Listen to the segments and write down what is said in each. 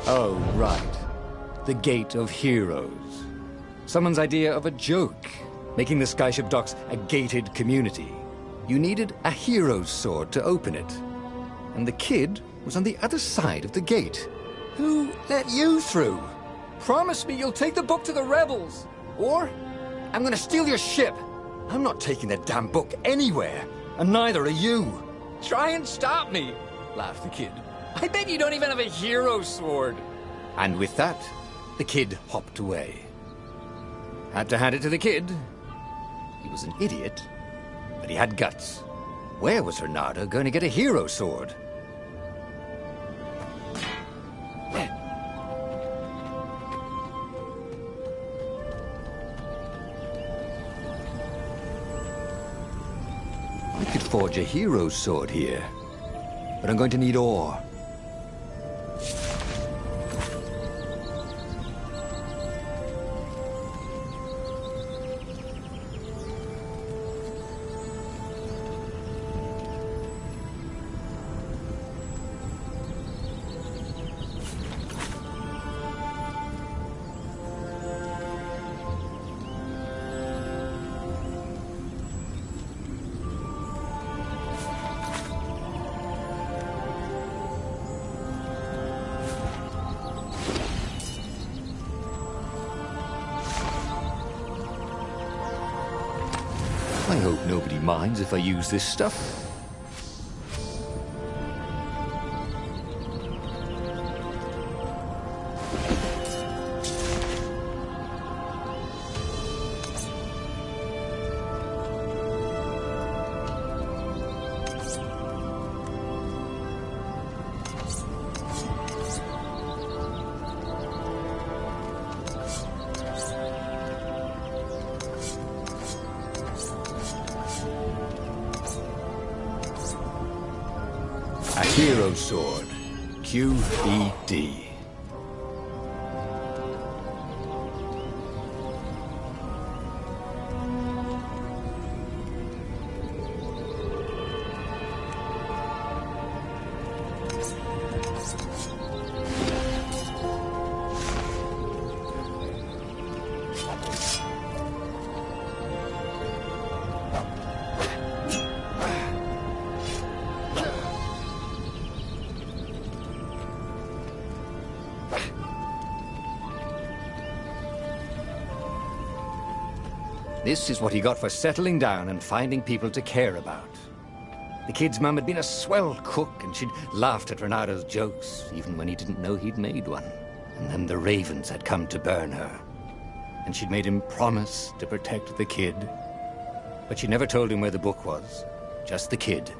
Oh, right. The Gate of Heroes. Someone's idea of a joke, making the skyship docks a gated community. You needed a hero's sword to open it. And the kid was on the other side of the gate. Who let you through? Promise me you'll take the book to the rebels. Or I'm gonna steal your ship. I'm not taking that damn book anywhere. And neither are you. Try and stop me, laughed the kid. I bet you don't even have a hero's sword. And with that, the kid hopped away. Had to hand it to the kid. He was an idiot, but he had guts. Where was Renato going to get a hero sword? I could forge a hero sword here, but I'm going to need ore. I hope nobody minds if I use this stuff. A hero sword. QED. This is what he got for settling down and finding people to care about. The kid's mum had been a swell cook, and she'd laughed at Renato's jokes, even when he didn't know he'd made one. And then the ravens had come to burn her. And she'd made him promise to protect the kid. But she never told him where the book was, just the kid.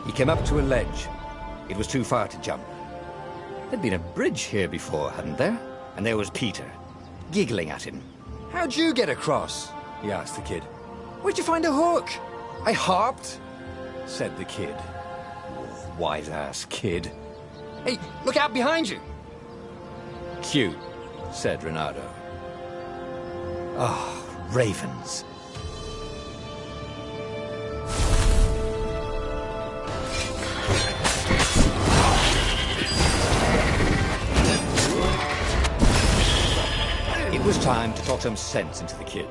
He came up to a ledge. It was too far to jump. There'd been a bridge here before, hadn't there? And there was Peter, giggling at him. How'd you get across? He asked the kid. Where'd you find a hook? I hopped, said the kid. Wise-ass kid. Hey, look out behind you. Cute, said Renato. Oh, ravens. It was time to talk some sense into the kid.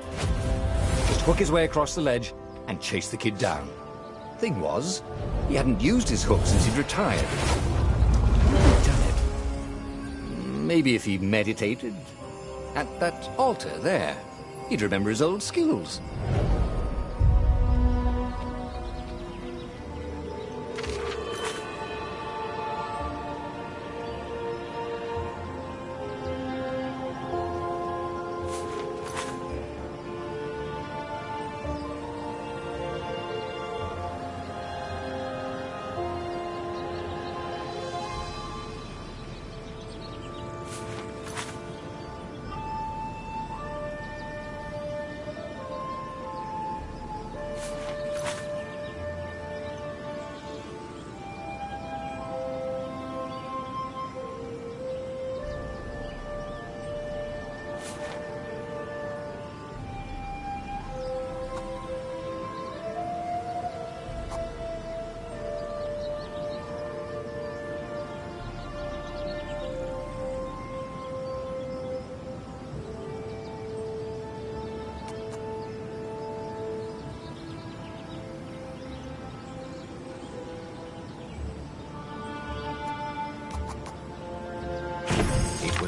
Just hook his way across the ledge and chase the kid down. Thing was, he hadn't used his hook since he'd retired. He'd done it. Maybe if he meditated at that altar there, he'd remember his old skills.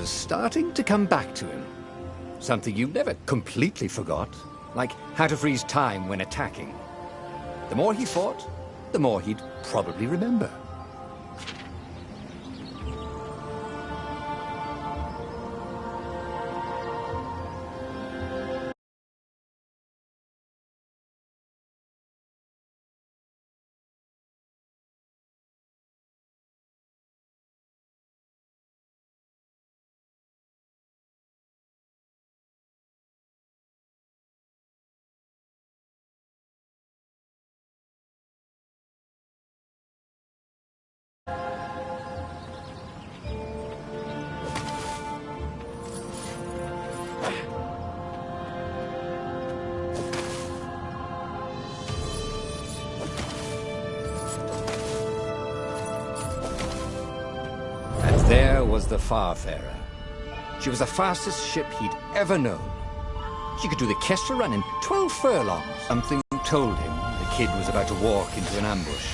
was starting to come back to him. Something you never completely forgot, like how to freeze time when attacking. The more he fought, the more he'd probably remember. There was the Farfarer. She was the fastest ship he'd ever known. She could do the Kestra run in 12 furlongs. Something told him the kid was about to walk into an ambush.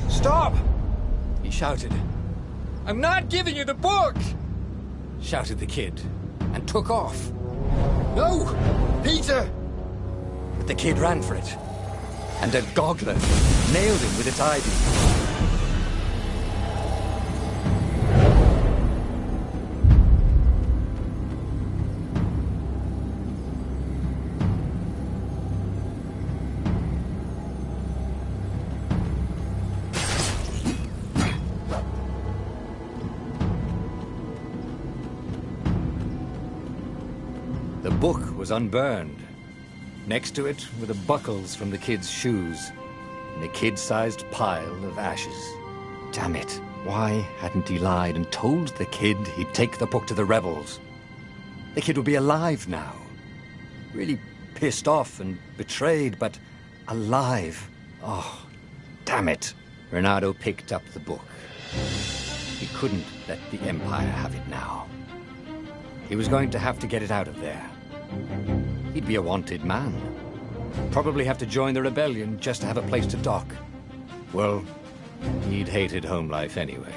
"Stop!" he shouted. "I'm not giving you the book!" shouted the kid, and took off. "No! Peter!" But the kid ran for it, and a goggler nailed him with its eye-beam. The book was unburned. Next to it were the buckles from the kid's shoes, and a kid-sized pile of ashes. Damn it, why hadn't he lied and told the kid he'd take the book to the rebels? The kid would be alive now. Really pissed off and betrayed, but alive. Oh, damn it. Renato picked up the book. He couldn't let the Empire have it now. He was going to have to get it out of there. He'd be a wanted man. Probably have to join the rebellion just to have a place to dock. Well, he'd hated home life anyway.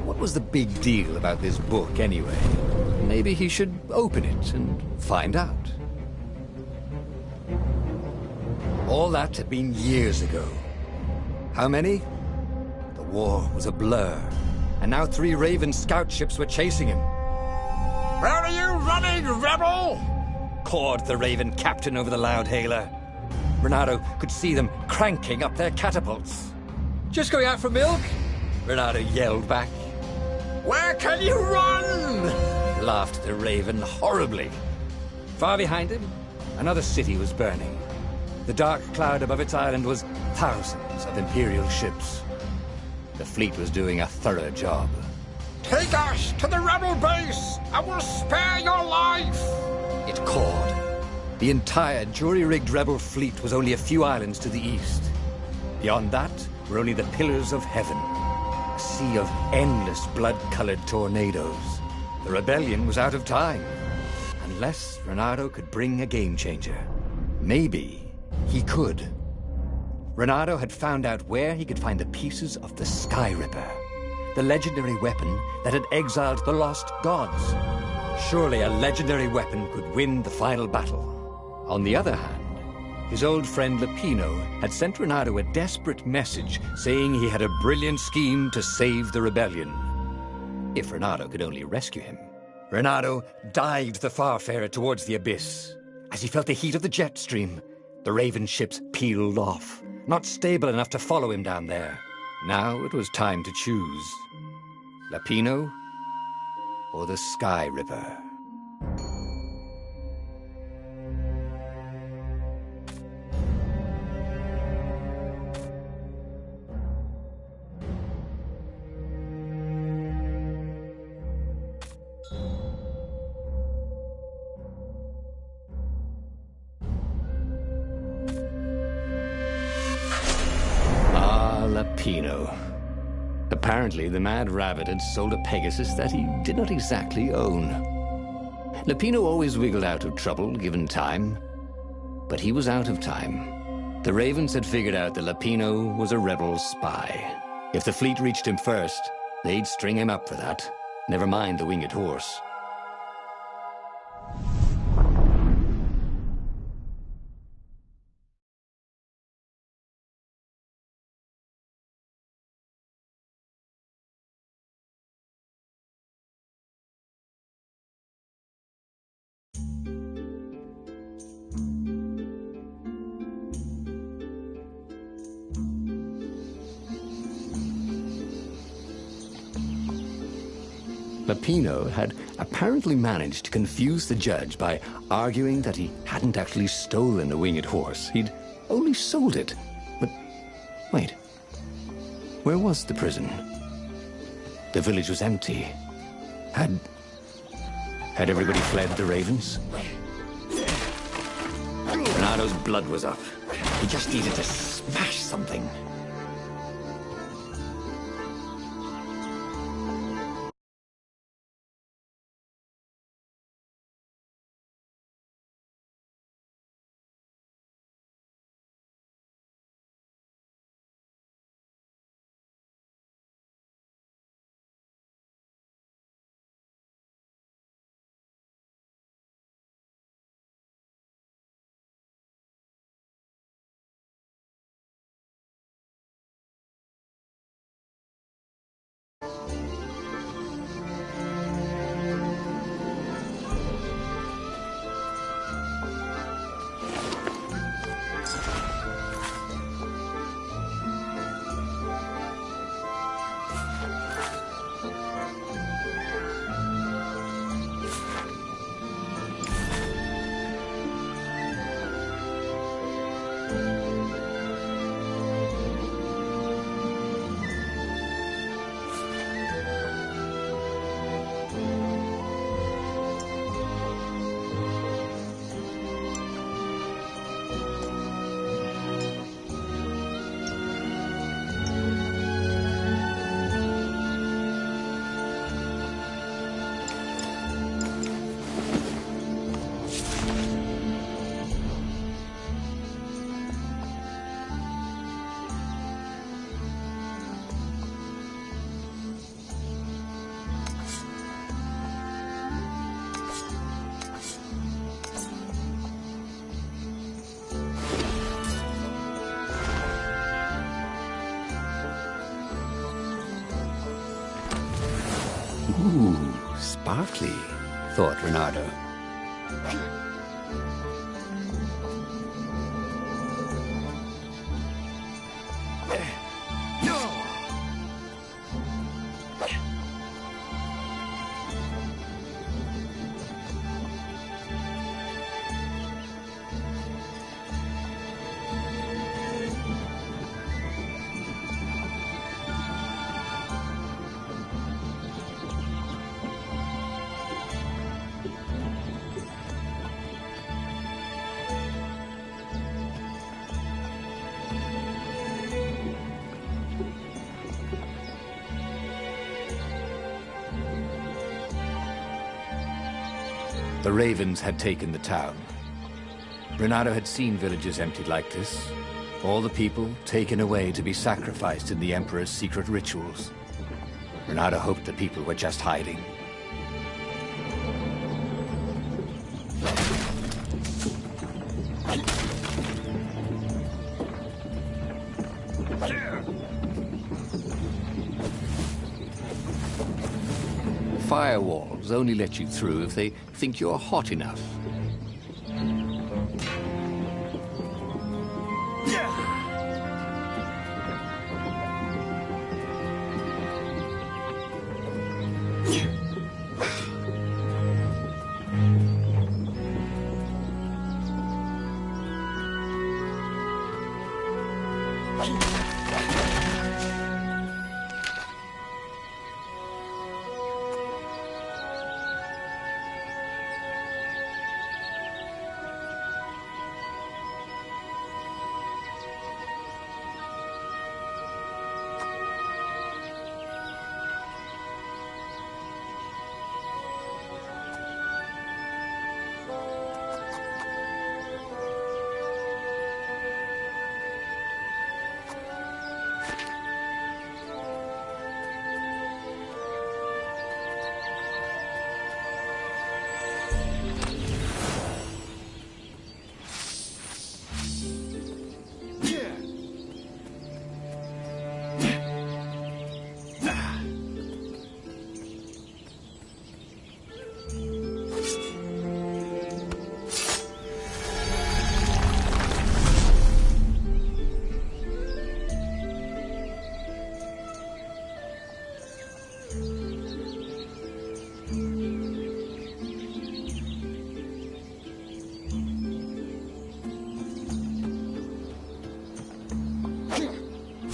What was the big deal about this book, anyway? Maybe he should open it and find out. All that had been years ago. How many? The war was a blur, and now 3 Raven scout ships were chasing him. "Where are you running, rebel?" cawed the Raven captain over the loudhailer. Renato could see them cranking up their catapults. "Just going out for milk?" Renato yelled back. "Where can you run?" laughed the Raven horribly. Far behind him, another city was burning. The dark cloud above its island was thousands of Imperial ships. The fleet was doing a thorough job. "Take us to the rebel base! I will spare your life!" it called. The entire jury-rigged rebel fleet was only a few islands to the east. Beyond that were only the pillars of heaven, a sea of endless blood-colored tornadoes. The rebellion was out of time, unless Renato could bring a game-changer. Maybe he could. Renato had found out where he could find the pieces of the Sky Ripper, the legendary weapon that had exiled the lost gods. Surely a legendary weapon could win the final battle. On the other hand, his old friend Lapino had sent Renato a desperate message saying he had a brilliant scheme to save the rebellion. If Renato could only rescue him. Renato dived the Farfarer towards the abyss. As he felt the heat of the jet stream, the Raven ships peeled off, not stable enough to follow him down there. Now it was time to choose. Lapino or the Sky Ripper? Lapino. Apparently, the Mad Rabbit had sold a Pegasus that he did not exactly own. Lapino always wiggled out of trouble, given time. But he was out of time. The Ravens had figured out that Lapino was a rebel spy. If the fleet reached him first, they'd string him up for that. Never mind the winged horse. Lapino had apparently managed to confuse the judge by arguing that he hadn't actually stolen the winged horse. He'd only sold it. But wait, where was the prison? The village was empty. Had everybody fled the Ravens? Renato's blood was up. He just needed to smash something. Ooh, sparkly, thought Renato. The Ravens had taken the town. Renato had seen villages emptied like this. All the people taken away to be sacrificed in the Emperor's secret rituals. Renato hoped the people were just hiding. firewalls only let you through if they think you're hot enough.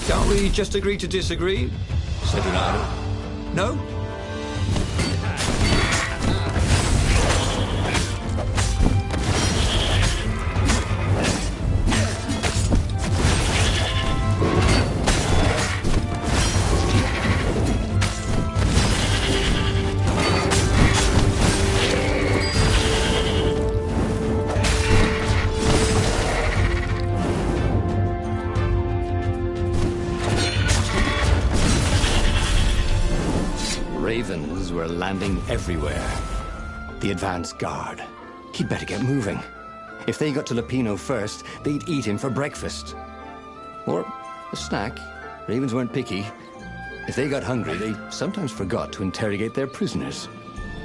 Can't we just agree to disagree? Said Ronaldo. No? Ravens were landing everywhere. The advance guard. He'd better get moving. If they got to Lapino first, they'd eat him for breakfast. Or a snack. Ravens weren't picky. If they got hungry, they sometimes forgot to interrogate their prisoners.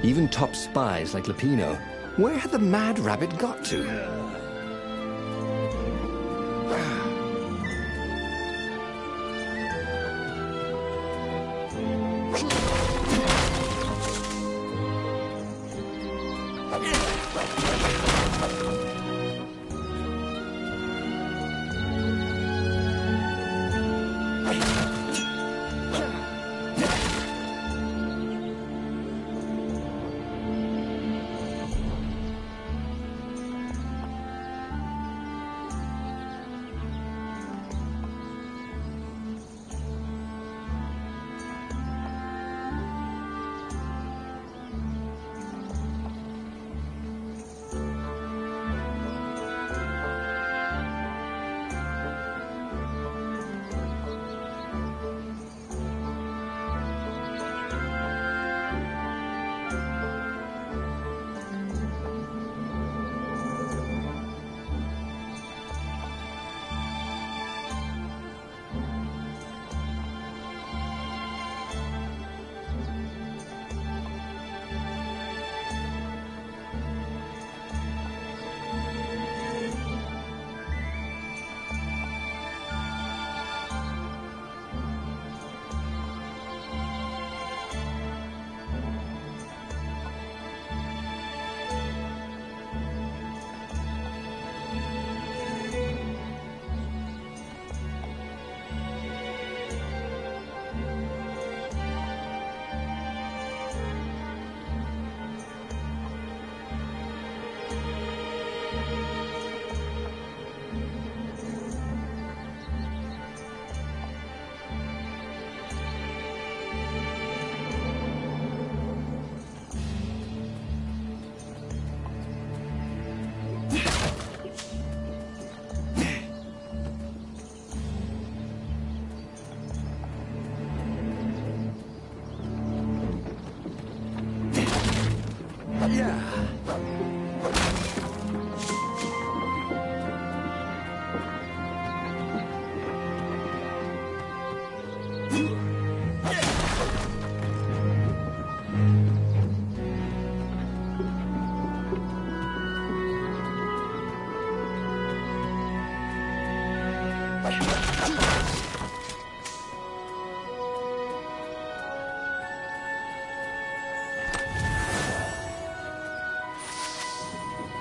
Even top spies like Lapino. Where had the mad rabbit got to?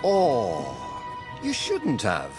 Oh, you shouldn't have.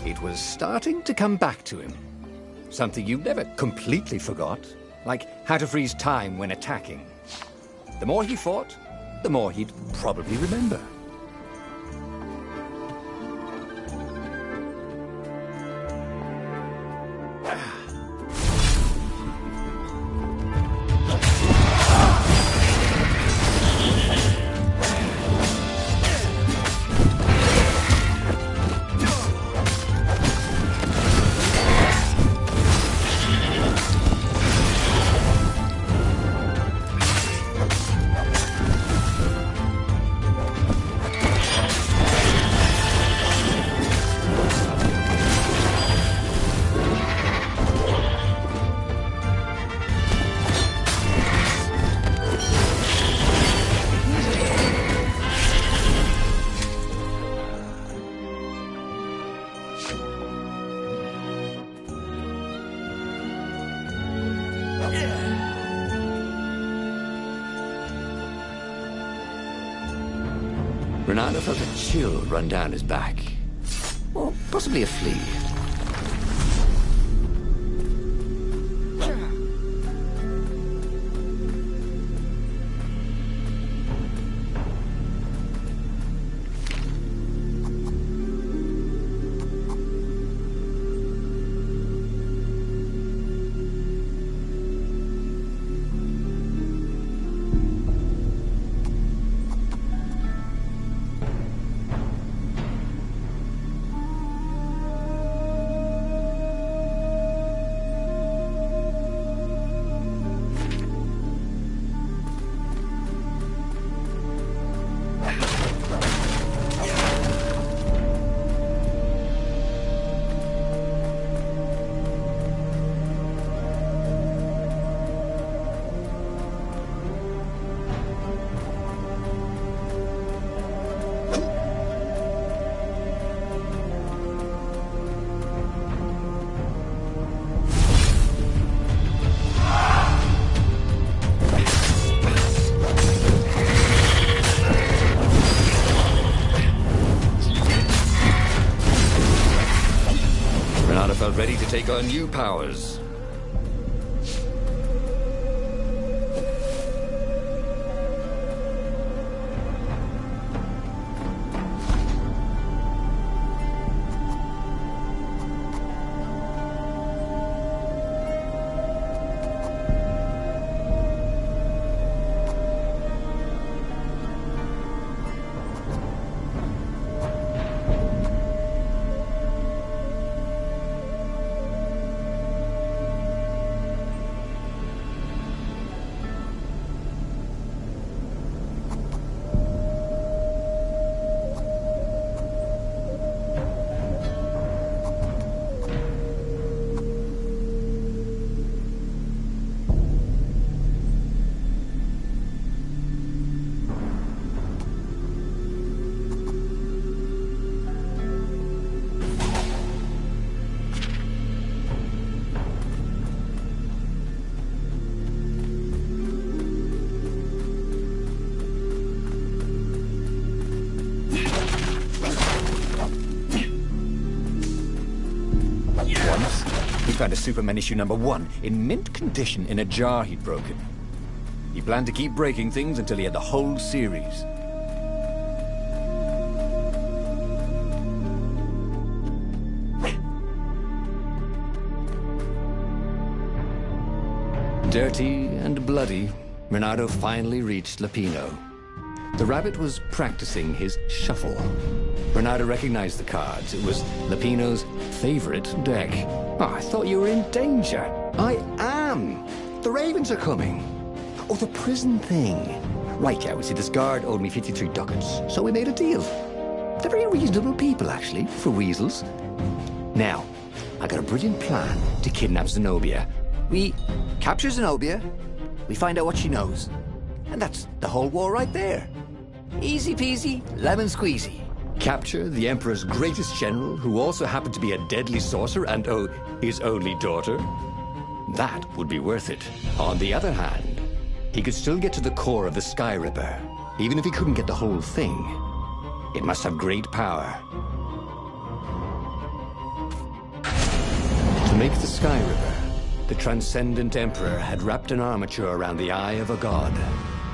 It was starting to come back to him. Something you never completely forgot, like how to freeze time when attacking. The more he fought, the more he'd probably remember. Renata felt a chill run down his back. Or possibly a flea. Felt ready to take on new powers. found a Superman issue #1 in mint condition in a jar he'd broken. He planned to keep breaking things until he had the whole series. Dirty and bloody, Renato finally reached Lapino. The rabbit was practicing his shuffle. Renato recognized the cards. It was Lapino's favorite deck. Oh, I thought you were in danger. I am. The ravens are coming. Oh, the prison thing. Right, yeah, we see this guard owed me 53 ducats, so we made a deal. They're very reasonable people, actually, for weasels. Now, I got a brilliant plan to kidnap Zenobia. We capture Zenobia, we find out what she knows, and that's the whole war right there. Easy peasy, lemon squeezy. Capture the Emperor's greatest general, who also happened to be a deadly sorcerer and, oh, his only daughter? That would be worth it. On the other hand, he could still get to the core of the Sky Ripper, even if he couldn't get the whole thing. It must have great power. To make the Sky Ripper, the transcendent Emperor had wrapped an armature around the eye of a god.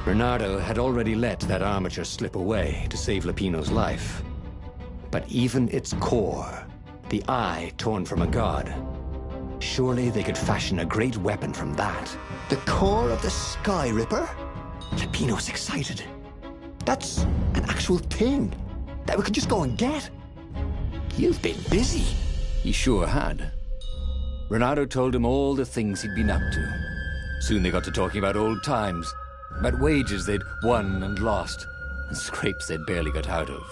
Renato had already let that armature slip away to save Lapino's life. But even its core, the eye torn from a god, surely they could fashion a great weapon from that. The core of the Sky Ripper? Lapino's excited. That's an actual thing that we could just go and get. You've been busy. He sure had. Renato told him all the things he'd been up to. Soon they got to talking about old times, about wages they'd won and lost, and scrapes they'd barely got out of.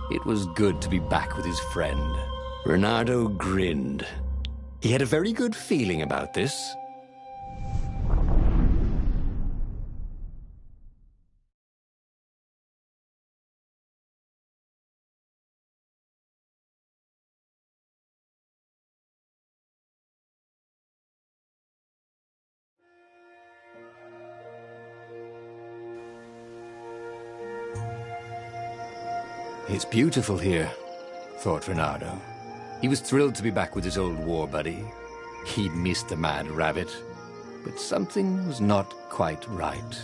It was good to be back with his friend. Renato grinned. He had a very good feeling about this. It's beautiful here, thought Renato. He was thrilled to be back with his old war buddy. He'd missed the mad rabbit, but something was not quite right.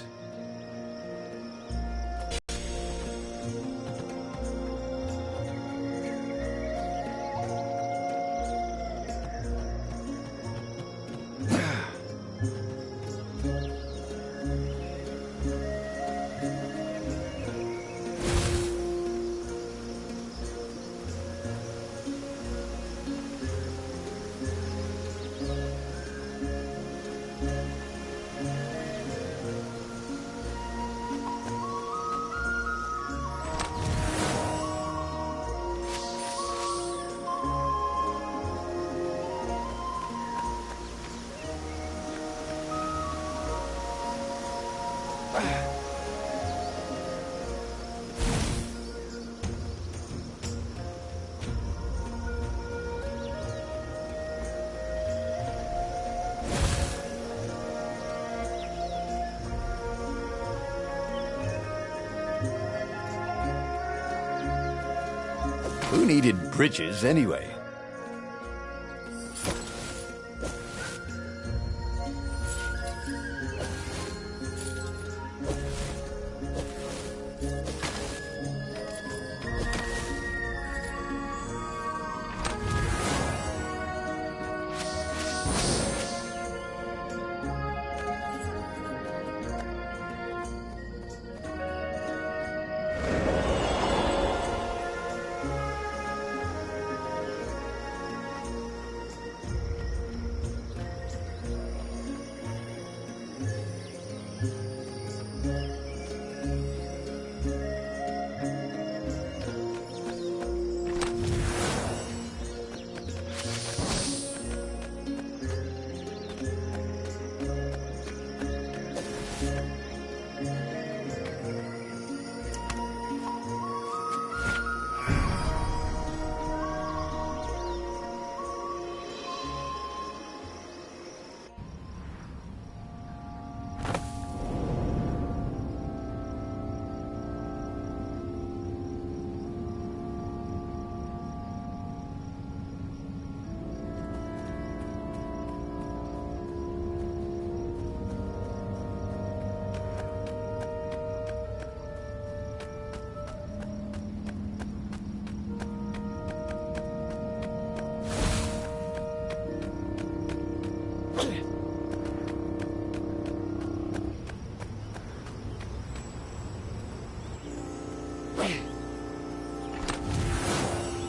Who needed bridges anyway?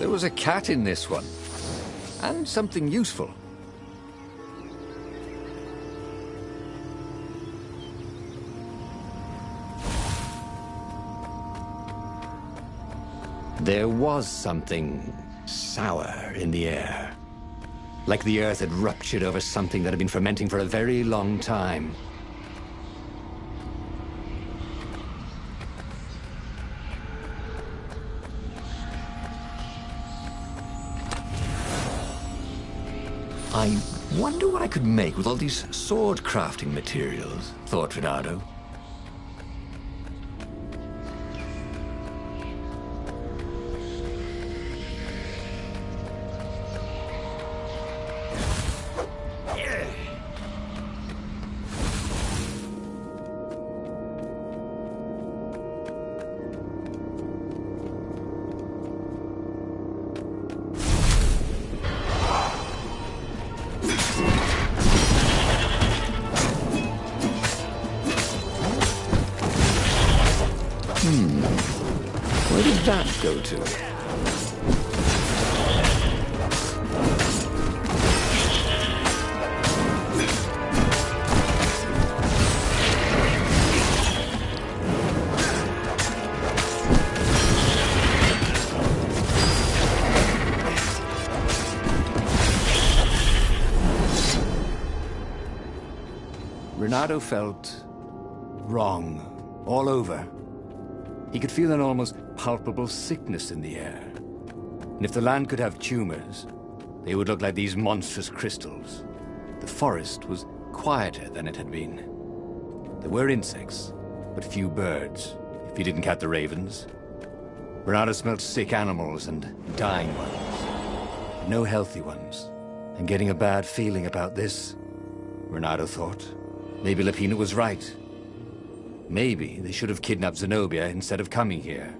There was a cat in this one. And something useful. There was something sour in the air. Like the earth had ruptured over something that had been fermenting for a very long time. I wonder what I could make with all these sword crafting materials, thought Renato. Where did that go to? Renato felt wrong all over. He could feel an almost palpable sickness in the air. And if the land could have tumors, they would look like these monstrous crystals. The forest was quieter than it had been. There were insects, but few birds, if you didn't count the ravens. Renato smelled sick animals and dying ones. No healthy ones. And getting a bad feeling about this, Renato thought. Maybe Platina was right. Maybe they should have kidnapped Zenobia instead of coming here.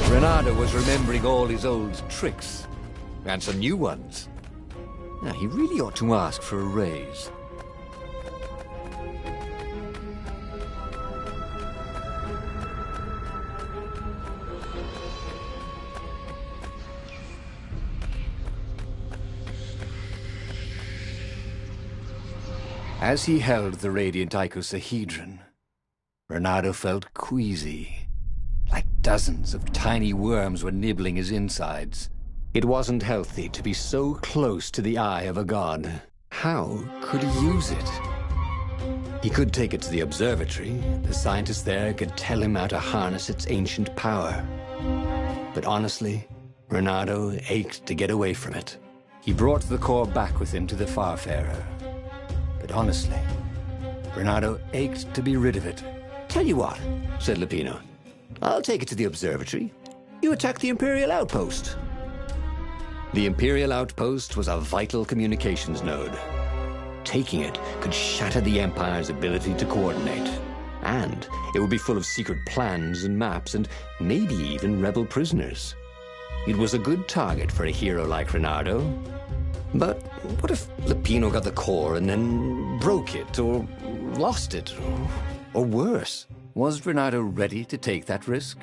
Renato was remembering all his old tricks, and some new ones. Now, he really ought to ask for a raise. As he held the radiant icosahedron, Renato felt queasy. Like dozens of tiny worms were nibbling his insides. It wasn't healthy to be so close to the eye of a god. How could he use it? He could take it to the observatory. The scientists there could tell him how to harness its ancient power. But honestly, Renato ached to get away from it. He brought the core back with him to the Farfarer. But honestly, Renato ached to be rid of it. "Tell you what," said Platina. "I'll take it to the observatory. You attack the Imperial outpost." The Imperial outpost was a vital communications node. Taking it could shatter the Empire's ability to coordinate. And it would be full of secret plans and maps and maybe even rebel prisoners. It was a good target for a hero like Renato. But what if Platina got the core and then broke it or lost it? Or worse, was Renato ready to take that risk?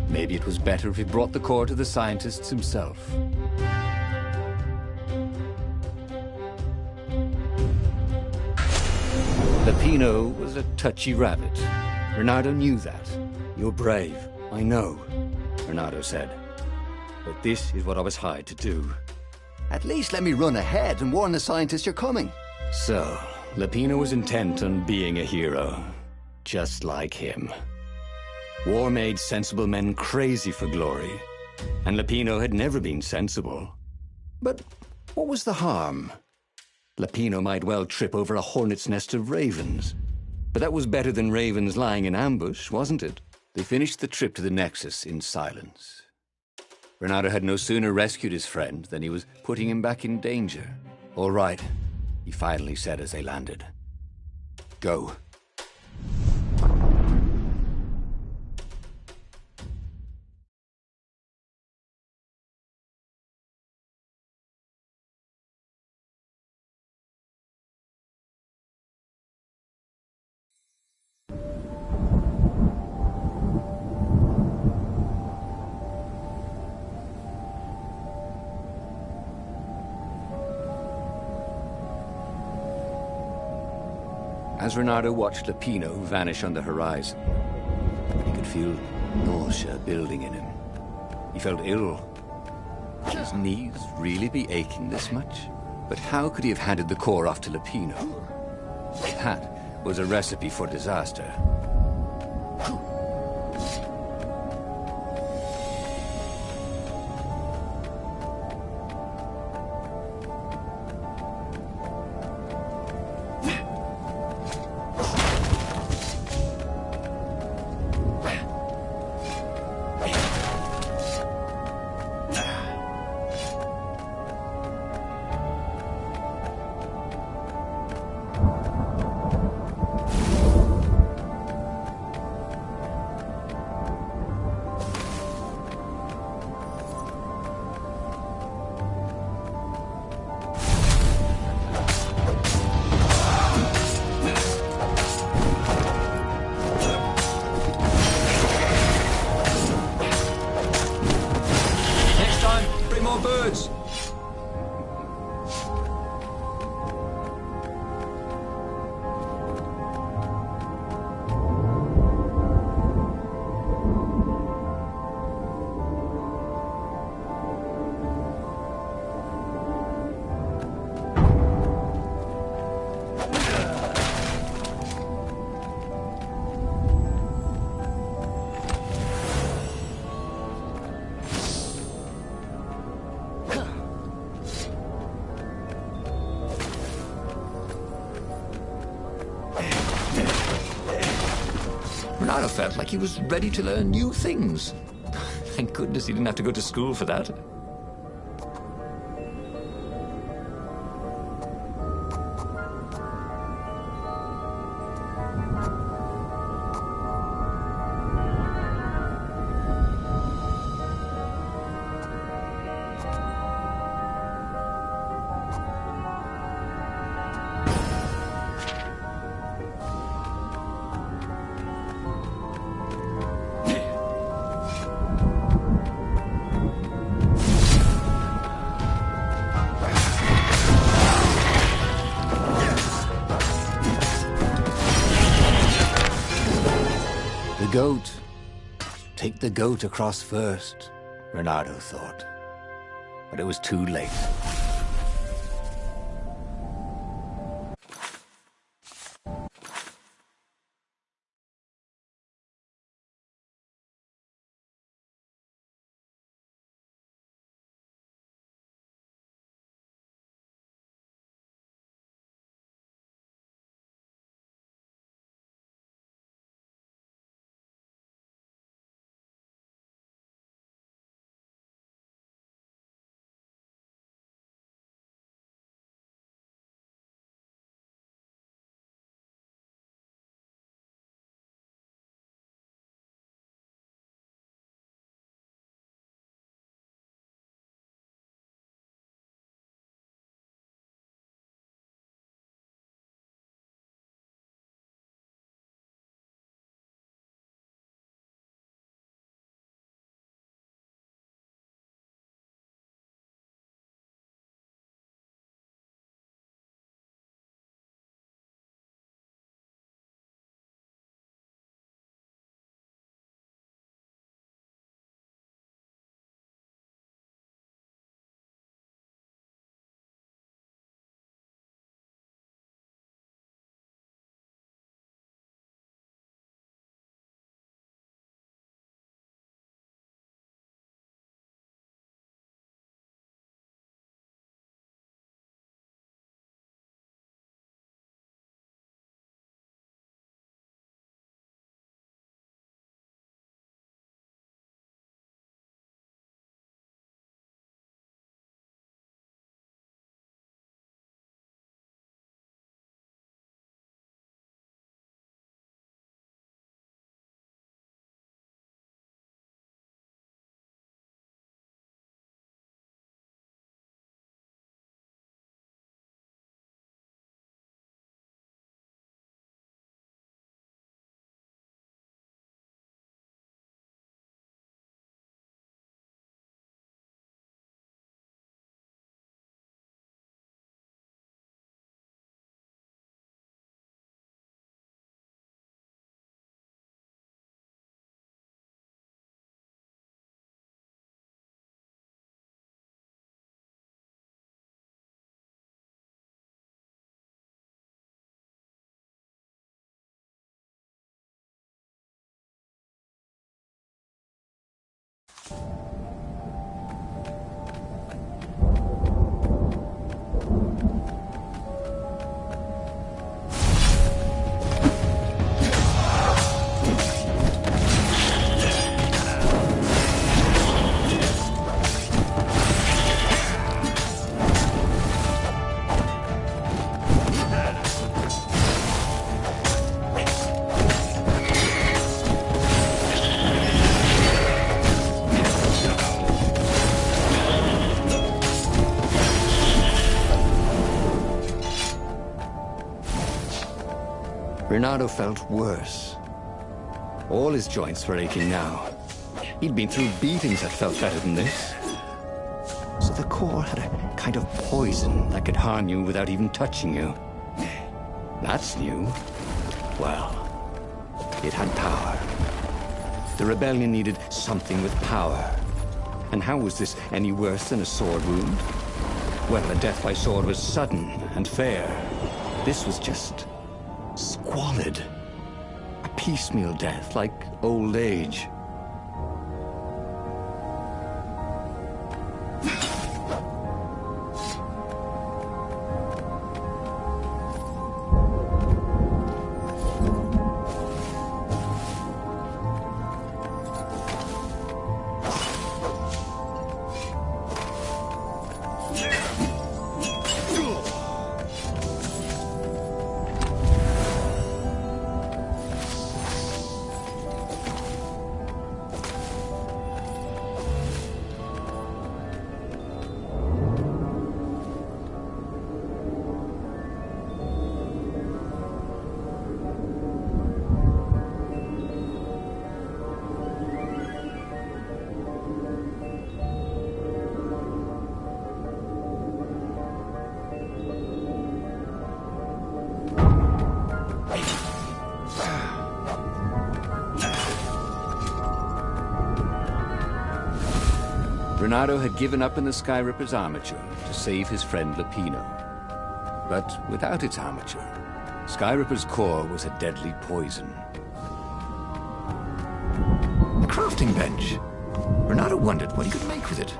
Maybe it was better if he brought the core to the scientists himself. Lapino was a touchy rabbit. Renato knew that. You're brave, I know, Renato said. But this is what I was hired to do. At least let me run ahead and warn the scientists you're coming. So, Lapino was intent on being a hero, just like him. War made sensible men crazy for glory, and Lapino had never been sensible. But what was the harm? Lapino might well trip over a hornet's nest of ravens. But that was better than ravens lying in ambush, wasn't it? They finished the trip to the Nexus in silence. Renato had no sooner rescued his friend than he was putting him back in danger. All right, he finally said as they landed. Go. As Renato watched Lapino vanish on the horizon, he could feel nausea building in him. He felt ill. Would his knees really be aching this much? But how could he have handed the core off to Lapino? That was a recipe for disaster. Birds! Renato felt like he was ready to learn new things. Thank goodness he didn't have to go to school for that. The goat. Take the goat across first, Renato thought. But it was too late. Bernardo felt worse. All his joints were aching now. He'd been through beatings that felt better than this. So the core had a kind of poison that could harm you without even touching you. That's new. Well, it had power. The rebellion needed something with power. And how was this any worse than a sword wound? Well, a death by sword was sudden and fair. This was just squalid. A piecemeal death, like old age. Bernardo had given up in the Skyripper's armature to save his friend Lapino. But without its armature, Skyripper's core was a deadly poison. A crafting bench. Bernardo wondered what he could make with it.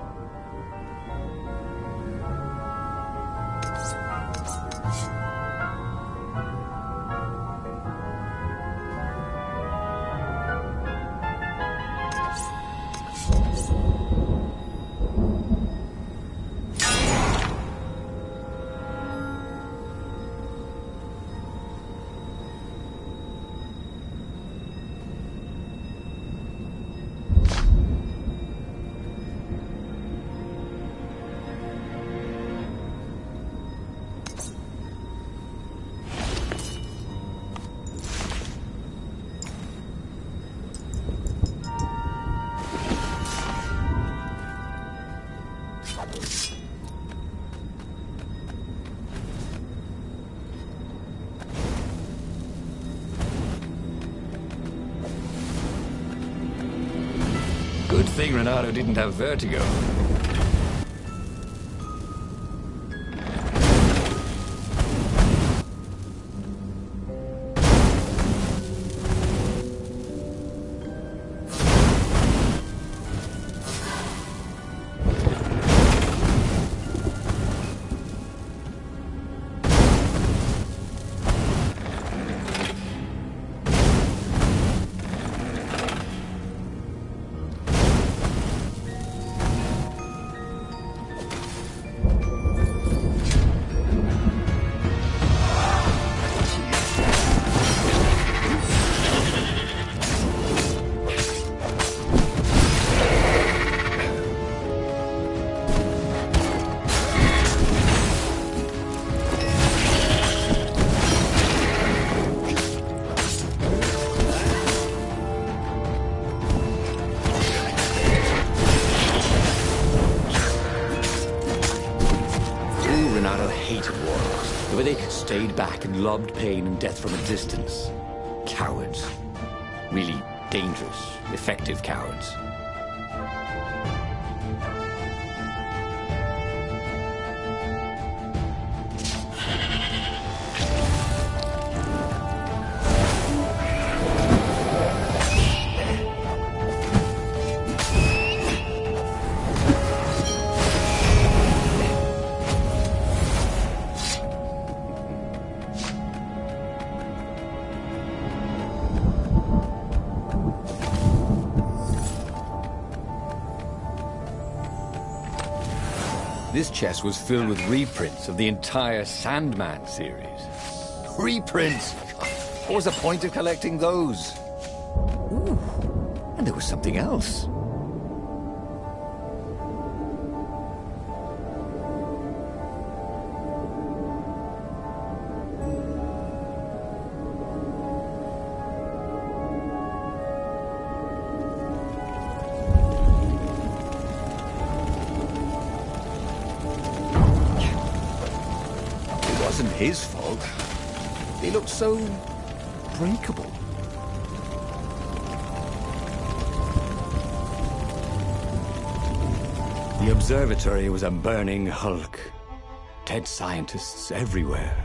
Good thing Renato didn't have vertigo. The way they stayed back and lobbed pain and death from a distance. Cowards. Really dangerous, effective cowards. This chest was filled with reprints of the entire Sandman series. Reprints? What was the point of collecting those? Ooh, and there was something else. wasn't his fault. They looked so breakable. The observatory was a burning hulk. Dead scientists everywhere.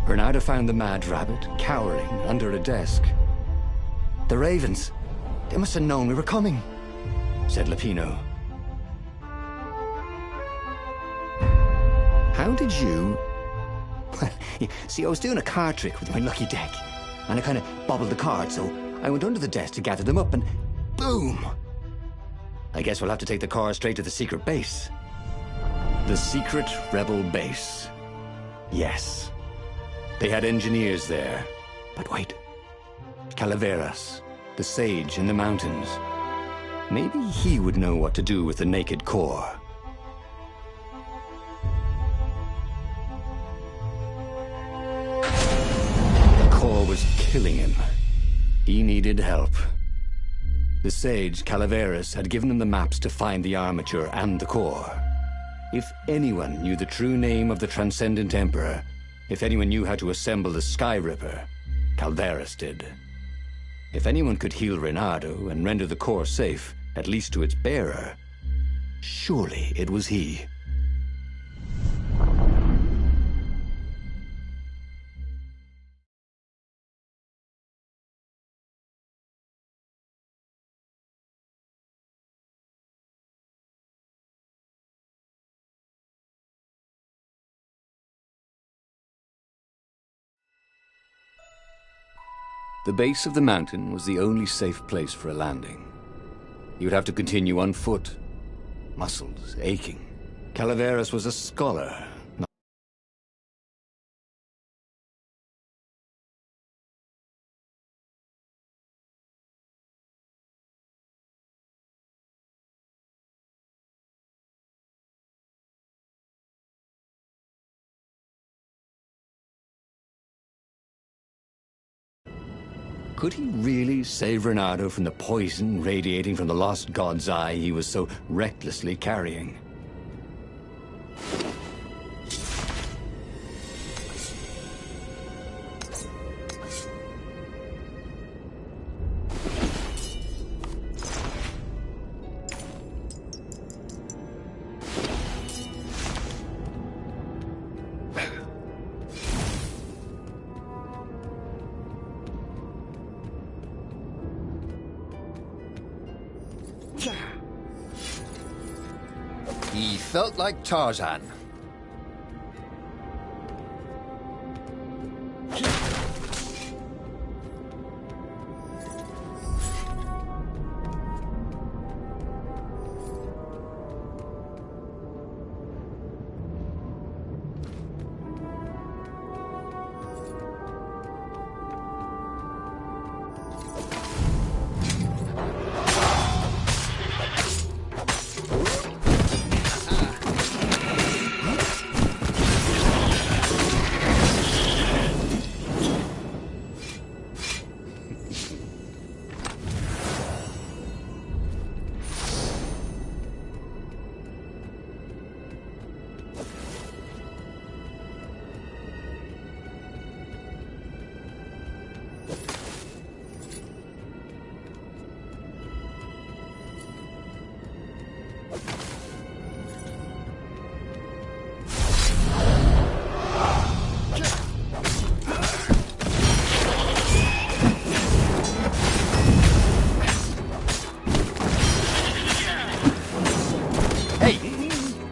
Bernardo found the mad rabbit cowering under a desk. The ravens. They must have known we were coming, said Lapino. How did you... See, I was doing a card trick with my lucky deck, and I kind of bobbled the cards, so I went under the desk to gather them up, and boom! I guess we'll have to take the car straight to the secret base. The secret rebel base. Yes. They had engineers there. But wait. Calaveras, the sage in the mountains. Maybe he would know what to do with the naked core. The core was killing him. He needed help. The sage, Calaveras, had given him the maps to find the armature and the core. If anyone knew the true name of the Transcendent Emperor, if anyone knew how to assemble the Sky Ripper, Calaveras did. If anyone could heal Reynardo and render the core safe, at least to its bearer, surely it was he. The base of the mountain was the only safe place for a landing. He would have to continue on foot, muscles aching. Calaveras was a scholar. Could he really save Reynardo from the poison radiating from the lost god's eye he was so recklessly carrying? He felt like Tarzan.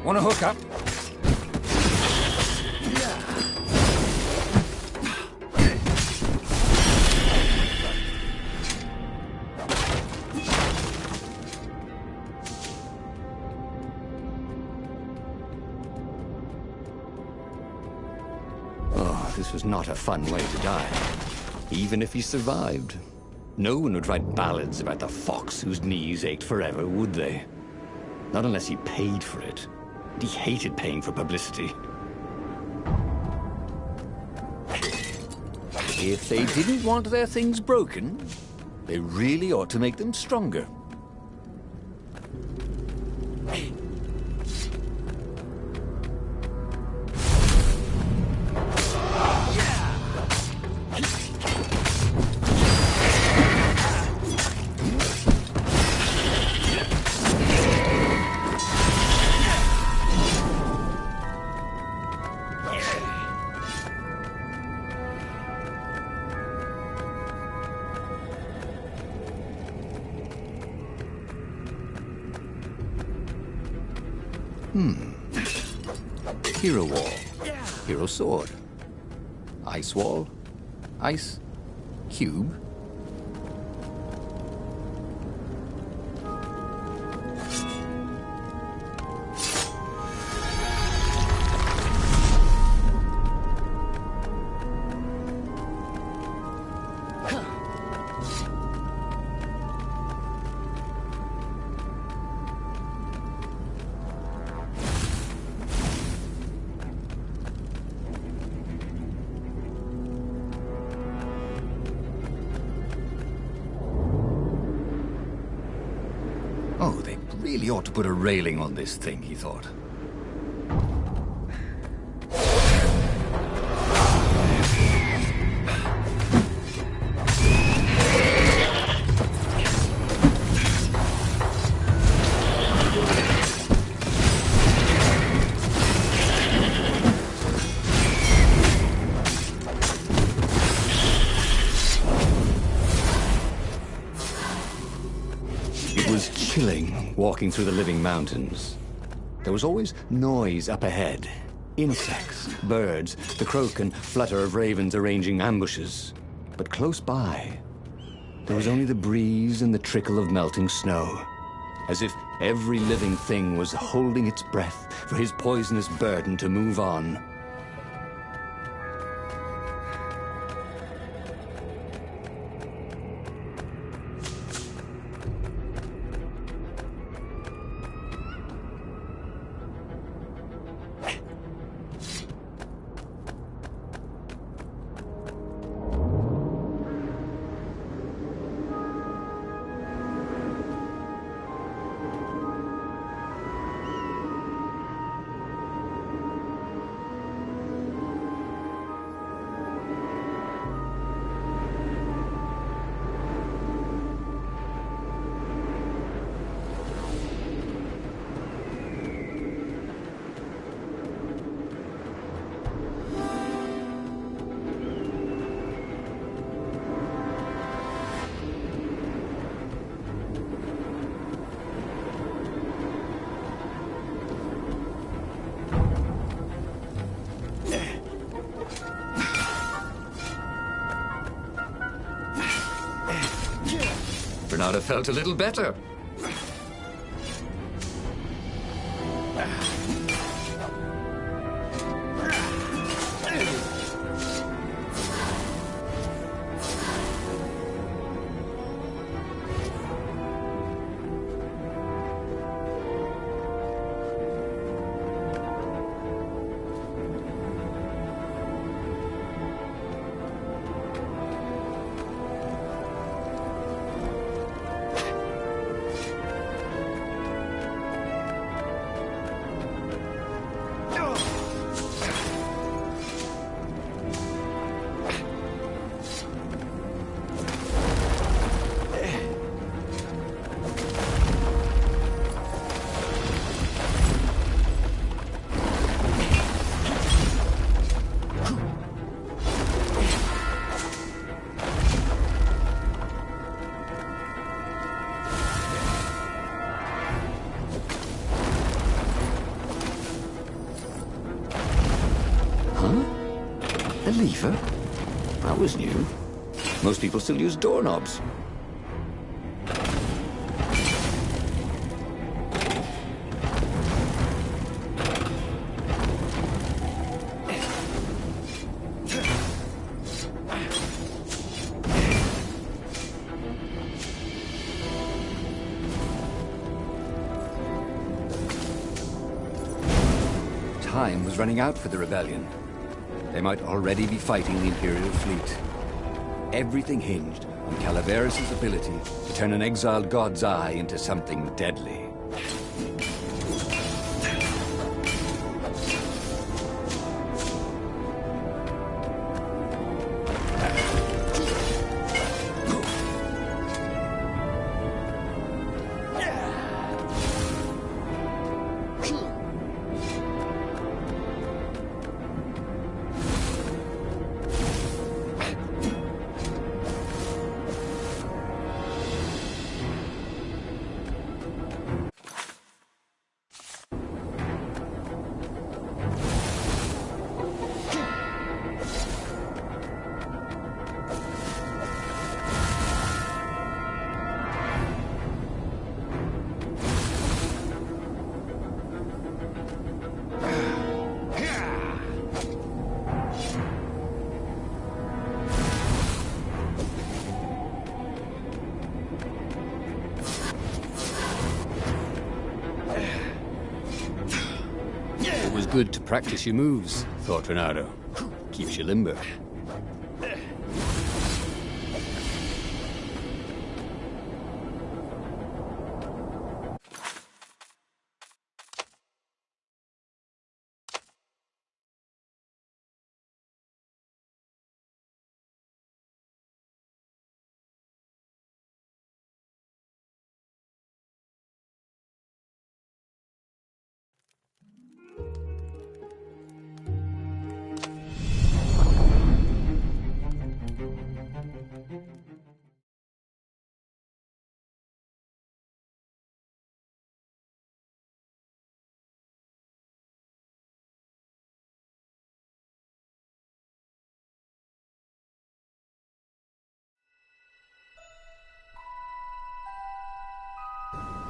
Want to hook up? Oh, this was not a fun way to die. Even if he survived. No one would write ballads about the fox whose knees ached forever, would they? Not unless he paid for it. He hated paying for publicity. If they didn't want their things broken, they really ought to make them stronger. Hero wall. Hero sword. Ice wall. Ice cube. Oh, they really ought to put a railing on this thing, he thought. It was chilling walking through the living mountains. There was always noise up ahead. Insects, birds, the croak and flutter of ravens arranging ambushes. But close by, there was only the breeze and the trickle of melting snow. As if every living thing was holding its breath for his poisonous burden to move on. Bernardo felt a little better. A lever? That was new. Most people still use doorknobs. Time was running out for the rebellion. They might already be fighting the Imperial fleet. Everything hinged on Calaveras' ability to turn an exiled god's eye into something deadly. good to practice your moves, thought Renato. Keeps you limber.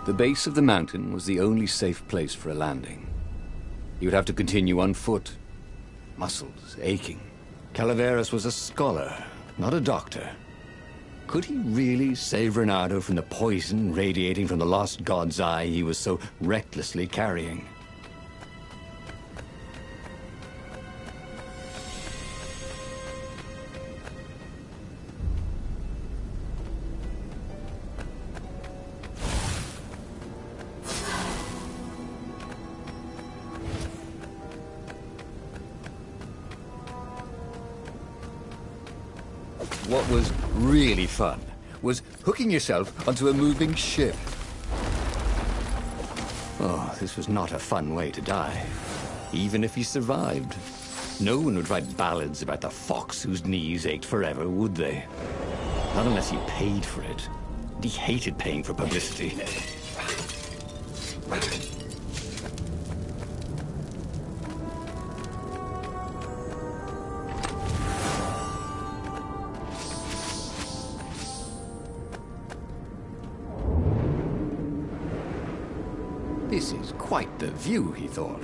The base of the mountain was the only safe place for a landing. He would have to continue on foot, muscles aching. Calaveras was a scholar, not a doctor. Could he really save Renato from the poison radiating from the lost god's eye he was so recklessly carrying? What was really fun was hooking yourself onto a moving ship. Oh, this was not a fun way to die. Even if he survived. No one would write ballads about the fox whose knees ached forever, would they? Not unless he paid for it. And he hated paying for publicity. This is quite the view, he thought.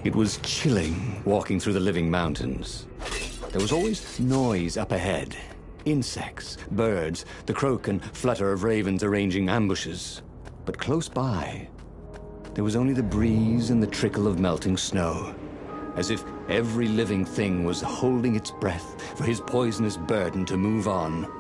It was chilling walking through the living mountains. There was always noise up ahead. Insects, birds, the croak and flutter of ravens arranging ambushes. But close by, there was only the breeze and the trickle of melting snow, as if every living thing was holding its breath for his poisonous burden to move on.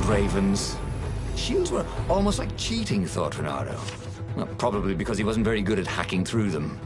Ravens. Shields were almost like cheating, thought Renato. Well, probably because he wasn't very good at hacking through them.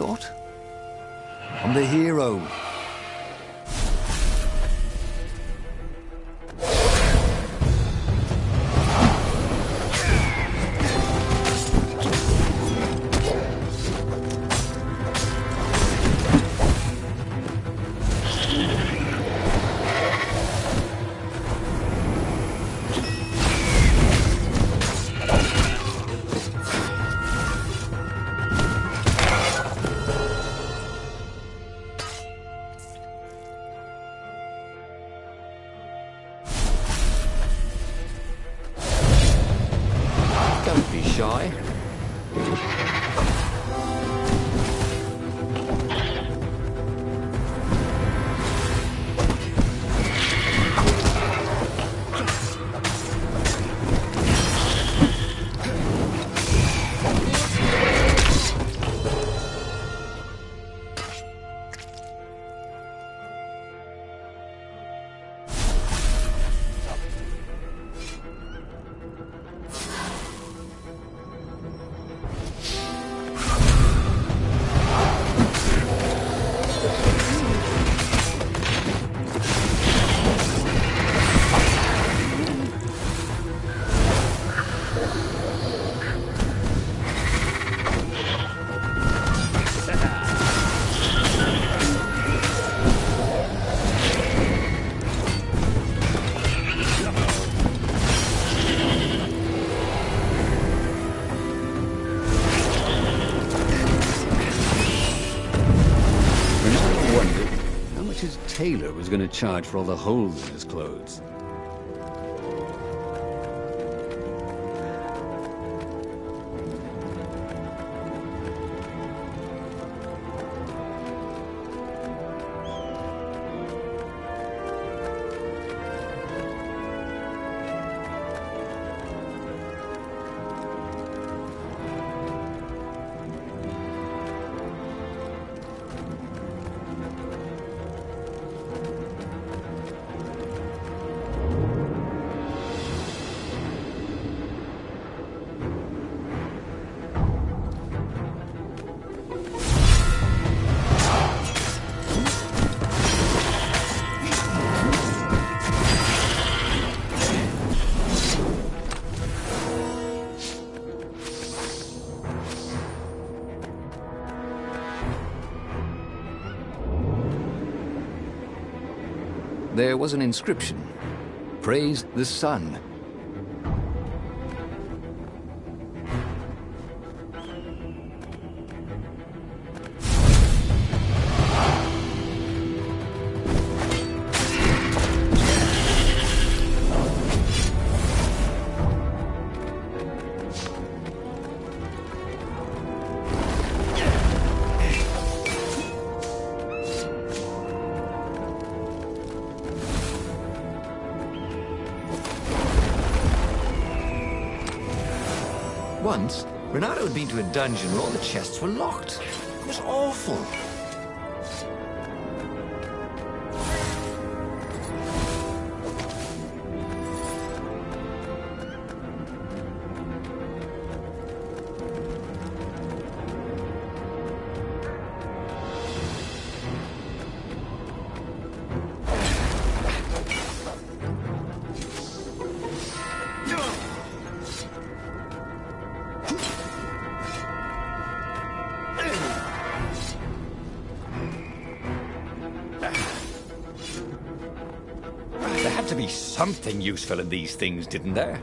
thought? I'm the hero. Don't be shy. His tailor was going to charge for all the holes in his clothes. There was an inscription. Praise the sun. Once, Renato had been to a dungeon where all the chests were locked. It was awful. There had to be something useful in these things, didn't there?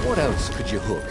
What else could you hook?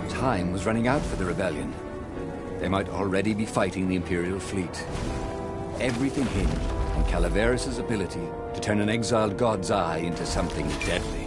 Time was running out for the rebellion. They might already be fighting the Imperial fleet. Everything hinged on Calaveras' ability to turn an exiled god's eye into something deadly.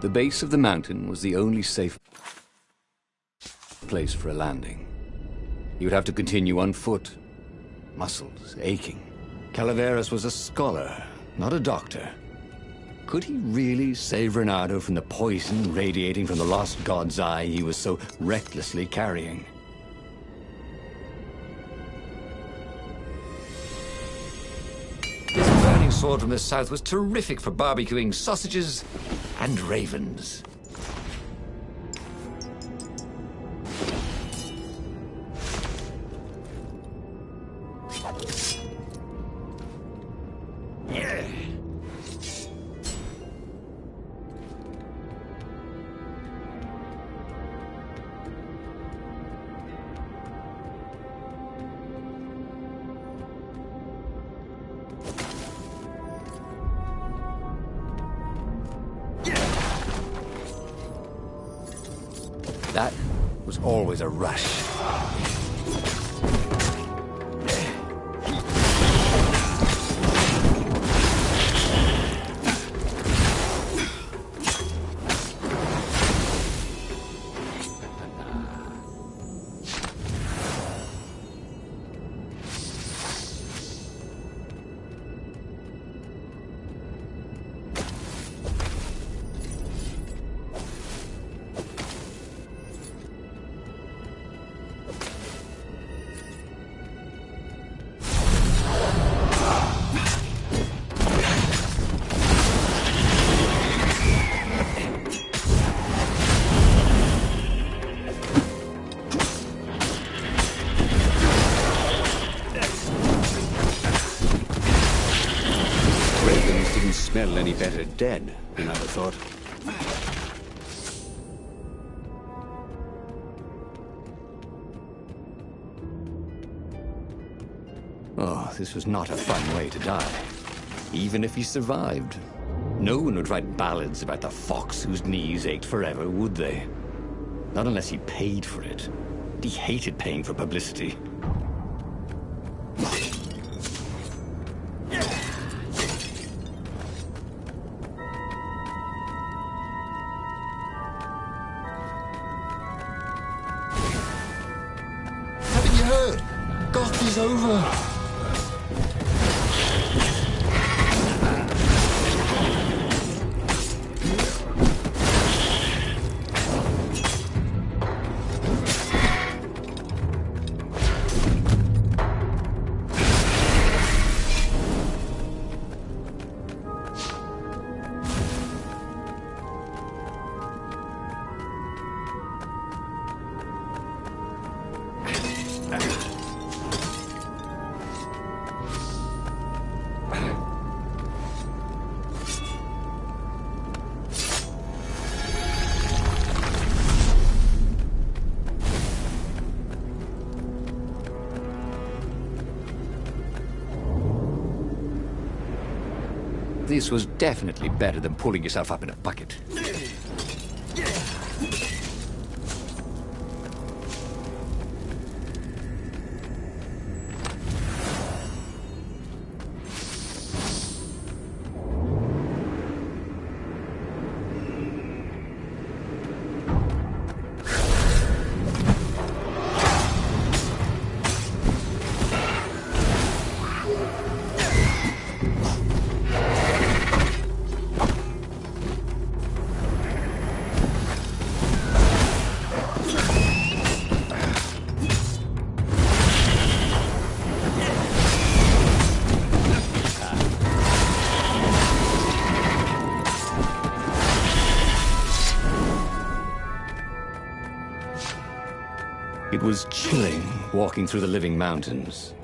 The base of the mountain was the only safe place for a landing. He would have to continue on foot, muscles aching. Calaveras was a scholar, not a doctor. Could he really save Reynardo from the poison radiating from the lost god's eye he was so recklessly carrying? This burning sword from the south was terrific for barbecuing sausages and ravens. That was always a rush. Smell any better dead than I would have thought. this was not a fun way to die. Even if he survived. No one would write ballads about the fox whose knees ached forever, would they? Not unless he paid for it. He hated paying for publicity. Haven't you heard? Goth is over. This was definitely better than pulling yourself up in a bucket. It was chilling walking through the living mountains.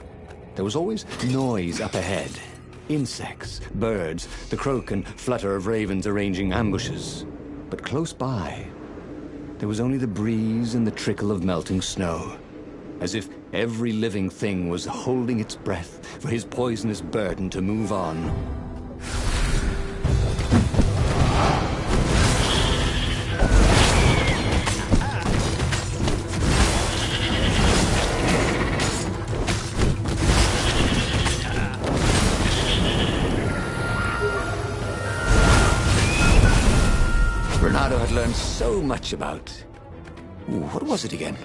There was always noise up ahead. Insects, birds, the croak and flutter of ravens arranging ambushes. But close by, there was only the breeze and the trickle of melting snow. As if every living thing was holding its breath for his poisonous burden to move on. Bernardo had learned so much about... Ooh, what was it again?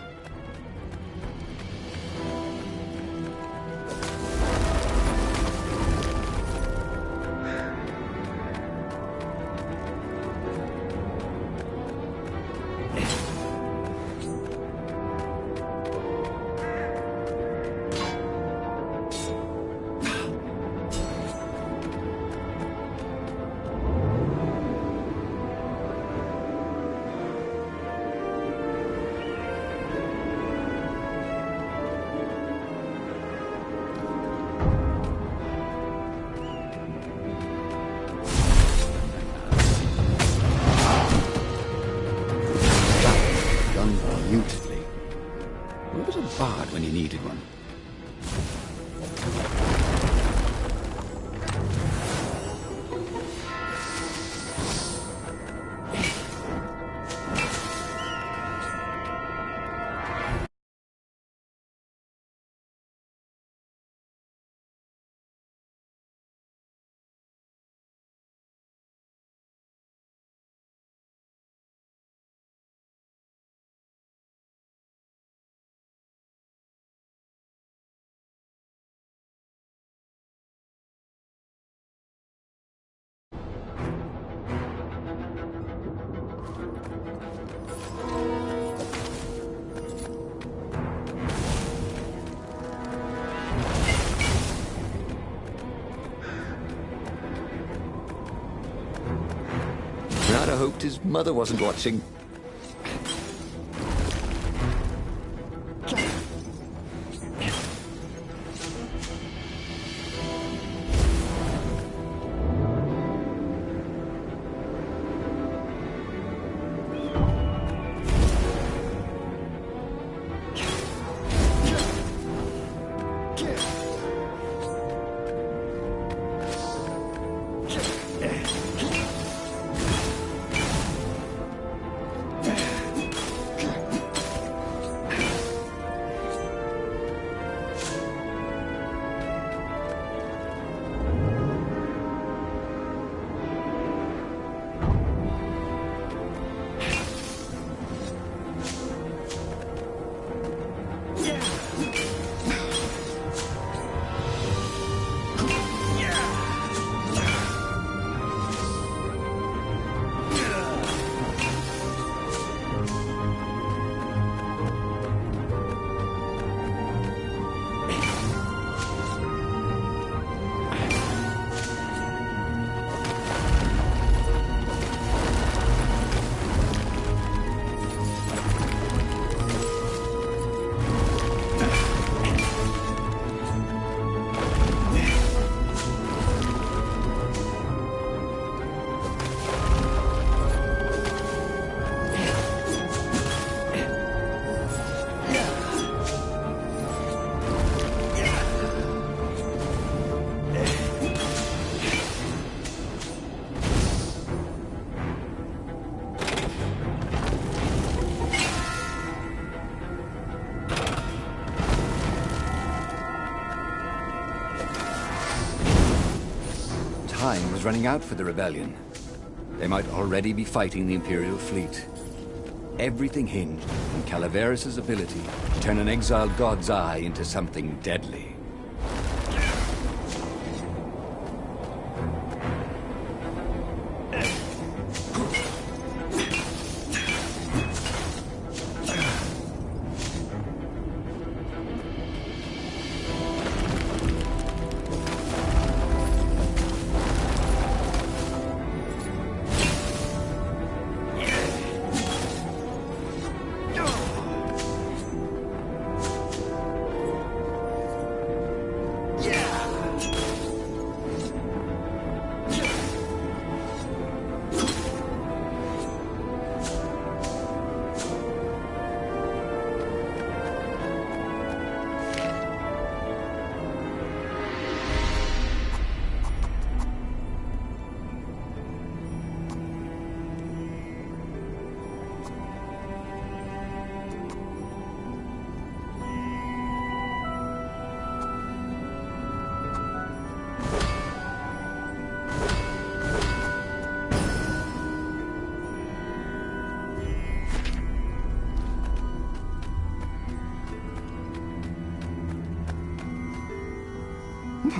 Beautifully. Where was a bard when you needed one? Bernardo hoped his mother wasn't watching. time was running out for the rebellion. They might already be fighting the Imperial fleet. Everything hinged on Calaveras' ability to turn an exiled god's eye into something deadly.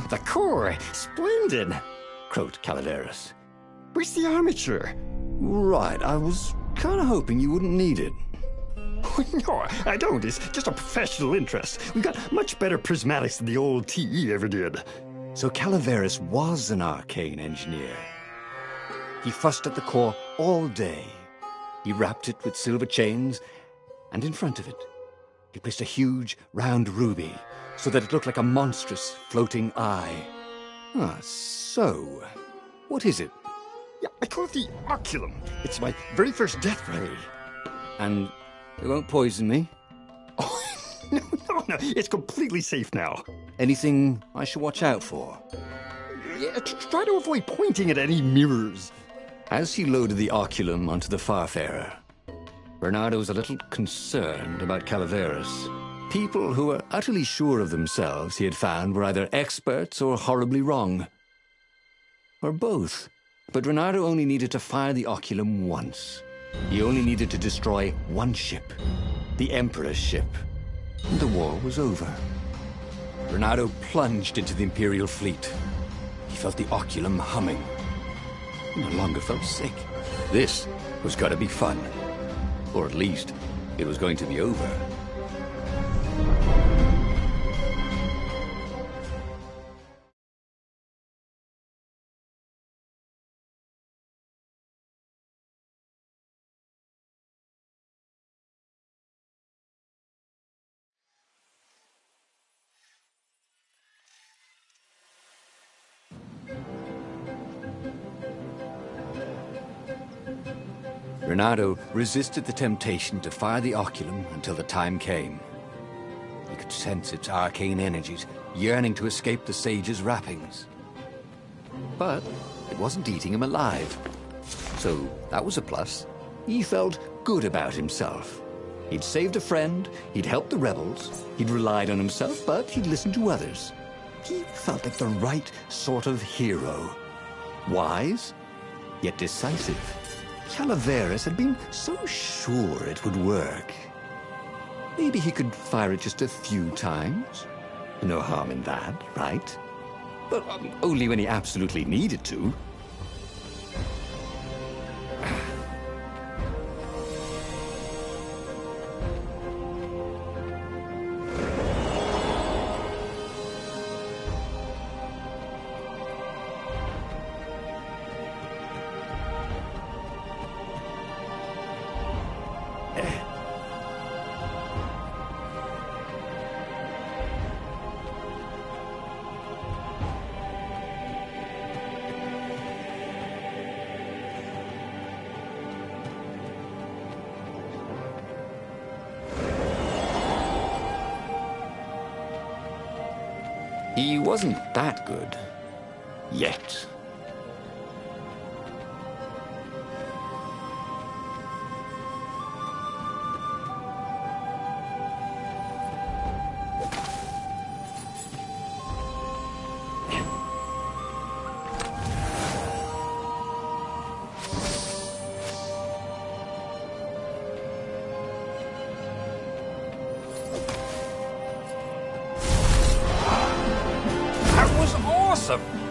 The core! Splendid! Croaked Calaveras. Where's the armature? Right, I was kind of hoping you wouldn't need it. No, I don't. It's just a professional interest. We've got much better prismatics than the old TE ever did. So Calaveras was an arcane engineer. He fussed at the core all day. He wrapped it with silver chains, and in front of it, he placed a huge, round ruby so that it looked like a monstrous, floating eye. So, what is it? Yeah, I call it the oculum. It's my very first death ray. And it won't poison me? Oh, no, it's completely safe now. Anything I should watch out for? Yeah, try to avoid pointing at any mirrors. As he loaded the oculum onto the Farfarer, Bernardo was a little concerned about Calaveras. People who were utterly sure of themselves, he had found, were either experts or horribly wrong. Or both. But Bernardo only needed to fire the oculum once. He only needed to destroy one ship, the Emperor's ship, and the war was over. Bernardo plunged into the Imperial fleet. He felt the oculum humming. He no longer felt sick. This was going to be fun. Or at least, it was going to be over. Bernardo resisted the temptation to fire the oculum until the time came. He could sense its arcane energies yearning to escape the sage's wrappings. But it wasn't eating him alive. So that was a plus. He felt good about himself. He'd saved a friend, he'd helped the rebels, he'd relied on himself, but he'd listened to others. He felt like the right sort of hero. Wise, yet decisive. Calaveras had been so sure it would work. Maybe he could fire it just a few times. No harm in that, right? But only when he absolutely needed to. He wasn't that good. Yet. awesome!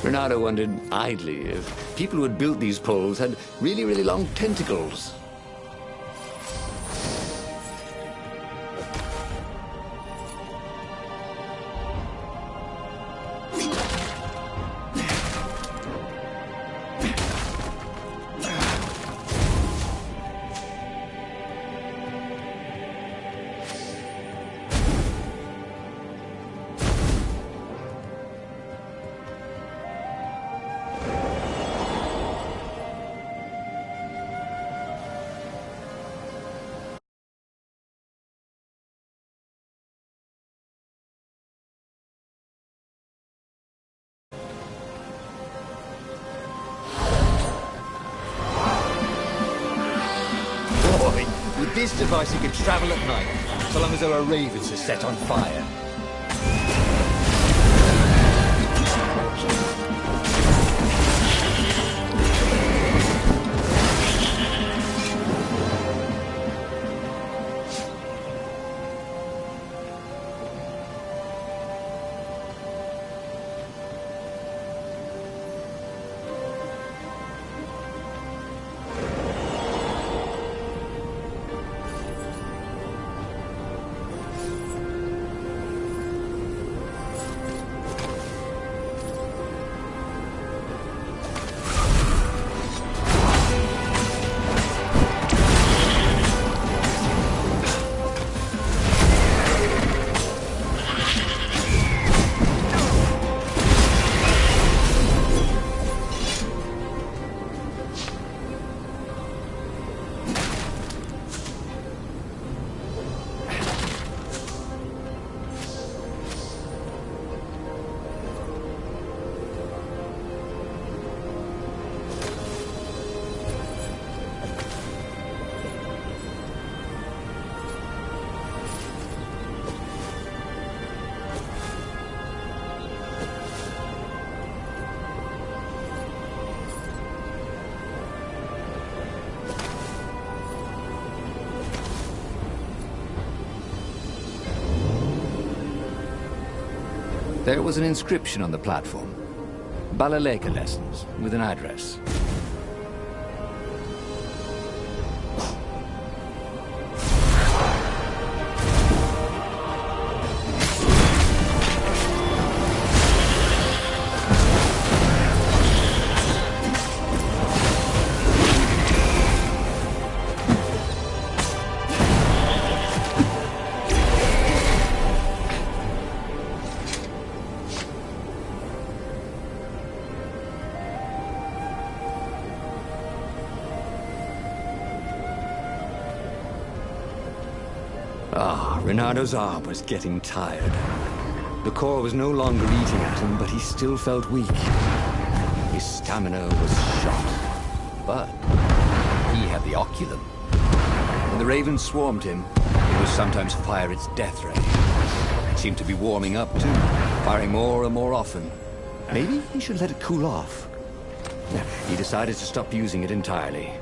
Renato wondered idly if people who had built these poles had really, really long tentacles. With this device, he could travel at night, so long as there were ravens to set on fire. There was an inscription on the platform. Balaleka lessons, with an address. Renado's arm was getting tired. The core was no longer eating at him, but he still felt weak. His stamina was shot. But he had the oculum. When the ravens swarmed him, it would sometimes fire its death ray. It seemed to be warming up too, firing more and more often. Maybe he should let it cool off. He decided to stop using it entirely.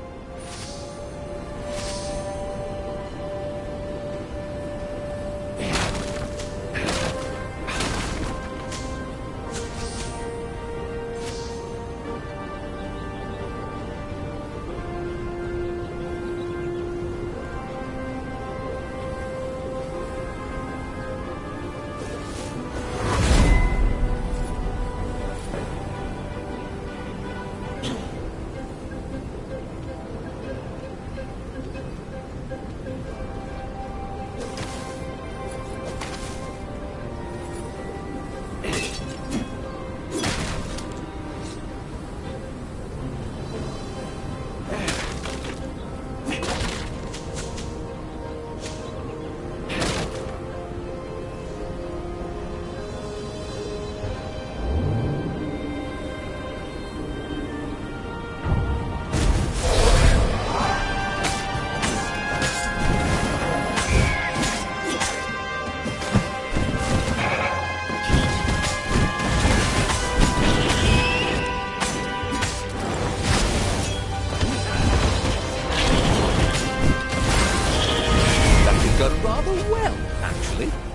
actually.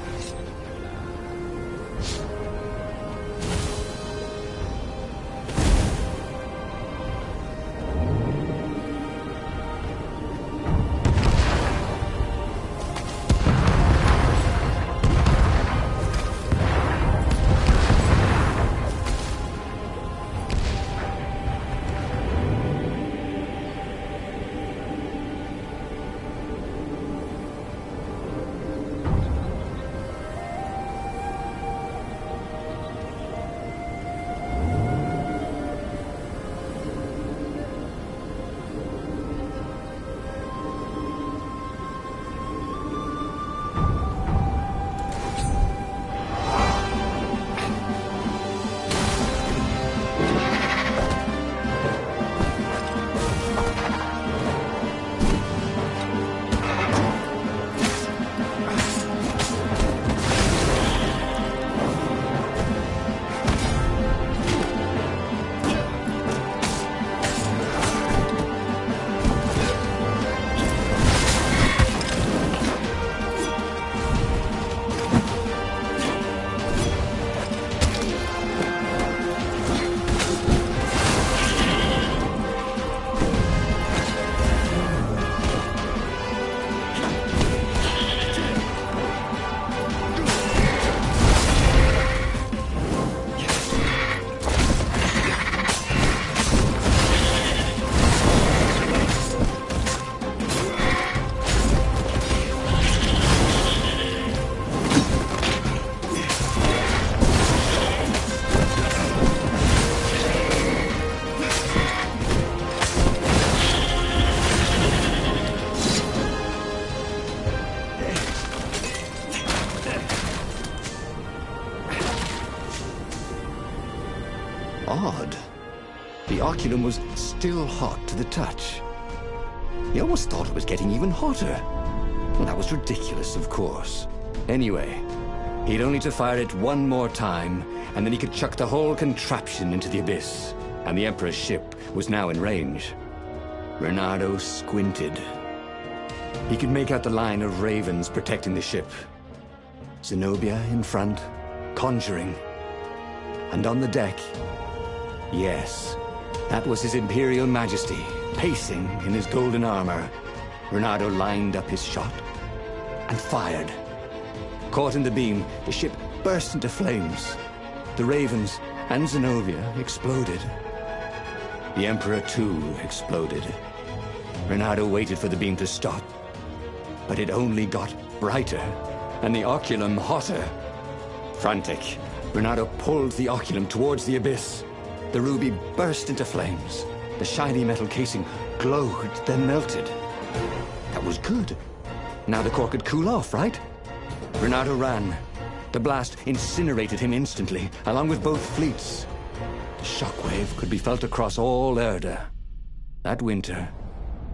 Odd. The oculum was still hot to the touch. He almost thought it was getting even hotter. Well, that was ridiculous, of course. Anyway, he'd only to fire it one more time, and then he could chuck the whole contraption into the abyss. And the Emperor's ship was now in range. Bernardo squinted. He could make out the line of ravens protecting the ship. Zenobia in front, conjuring. And on the deck, yes, that was His Imperial Majesty, pacing in his golden armor. Bernardo lined up his shot and fired. Caught in the beam, the ship burst into flames. The ravens and Zenobia exploded. The Emperor, too, exploded. Bernardo waited for the beam to stop, but it only got brighter, and the oculum hotter. Frantic, Bernardo pulled the oculum towards the abyss. The ruby burst into flames. The shiny metal casing glowed, then melted. That was good. Now the core could cool off, right? Bernardo ran. The blast incinerated him instantly, along with both fleets. The shockwave could be felt across all Erda. That winter,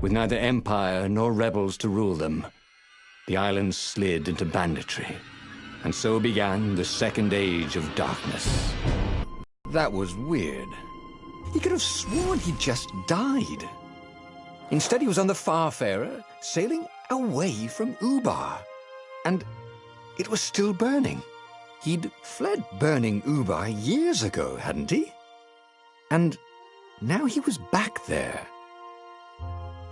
with neither Empire nor rebels to rule them, the islands slid into banditry. And so began the Second Age of Darkness. That was weird. He could have sworn he'd just died. Instead, he was on the Farfarer, sailing away from Ubar. And it was still burning. He'd fled burning Ubar years ago, hadn't he? And now he was back there.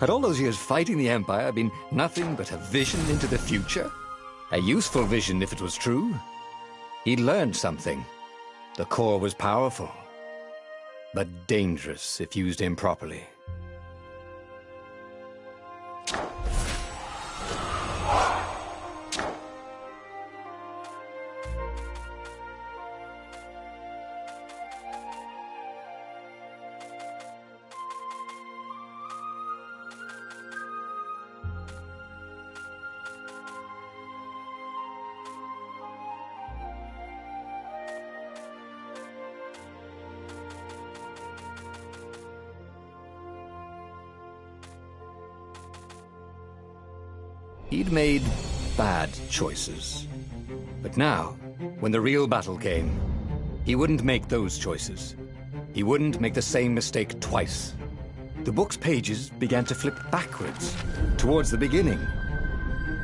Had all those years fighting the Empire been nothing but a vision into the future? A useful vision if it was true. He'd learned something. The core was powerful, but dangerous if used improperly. He'd made bad choices. But now, when the real battle came, he wouldn't make those choices. He wouldn't make the same mistake twice. The book's pages began to flip backwards, towards the beginning.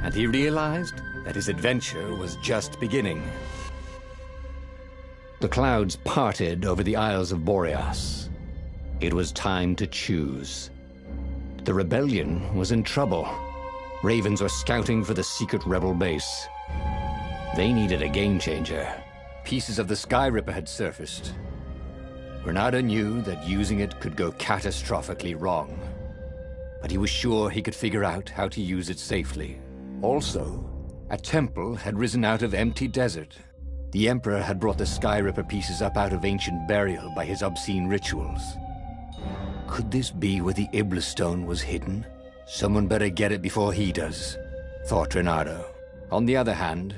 And he realized that his adventure was just beginning. The clouds parted over the Isles of Boreas. It was time to choose. The rebellion was in trouble. Ravens were scouting for the secret rebel base. They needed a game changer. Pieces of the Sky Ripper had surfaced. Bernardo knew that using it could go catastrophically wrong, but he was sure he could figure out how to use it safely. Also, a temple had risen out of empty desert. The Emperor had brought the Sky Ripper pieces up out of ancient burial by his obscene rituals. Could this be where the Iblis stone was hidden? Someone better get it before he does, thought Reynardo. On the other hand,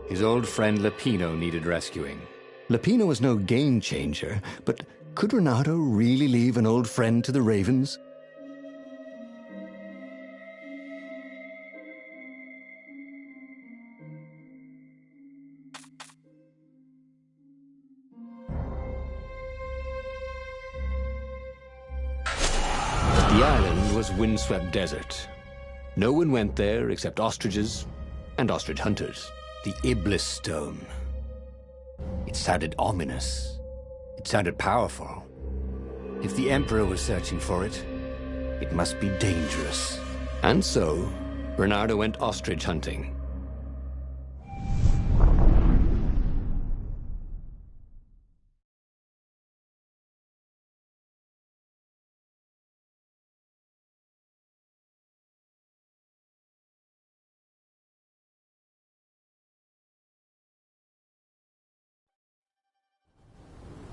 his old friend Lapino needed rescuing. Lapino was no game changer, but could Reynardo really leave an old friend to the Ravens? The island was windswept desert. No one went there except ostriches and ostrich hunters. The Iblis stone. It sounded ominous. It sounded powerful. If the Emperor was searching for it, it must be dangerous. And so, Reynardo went ostrich hunting.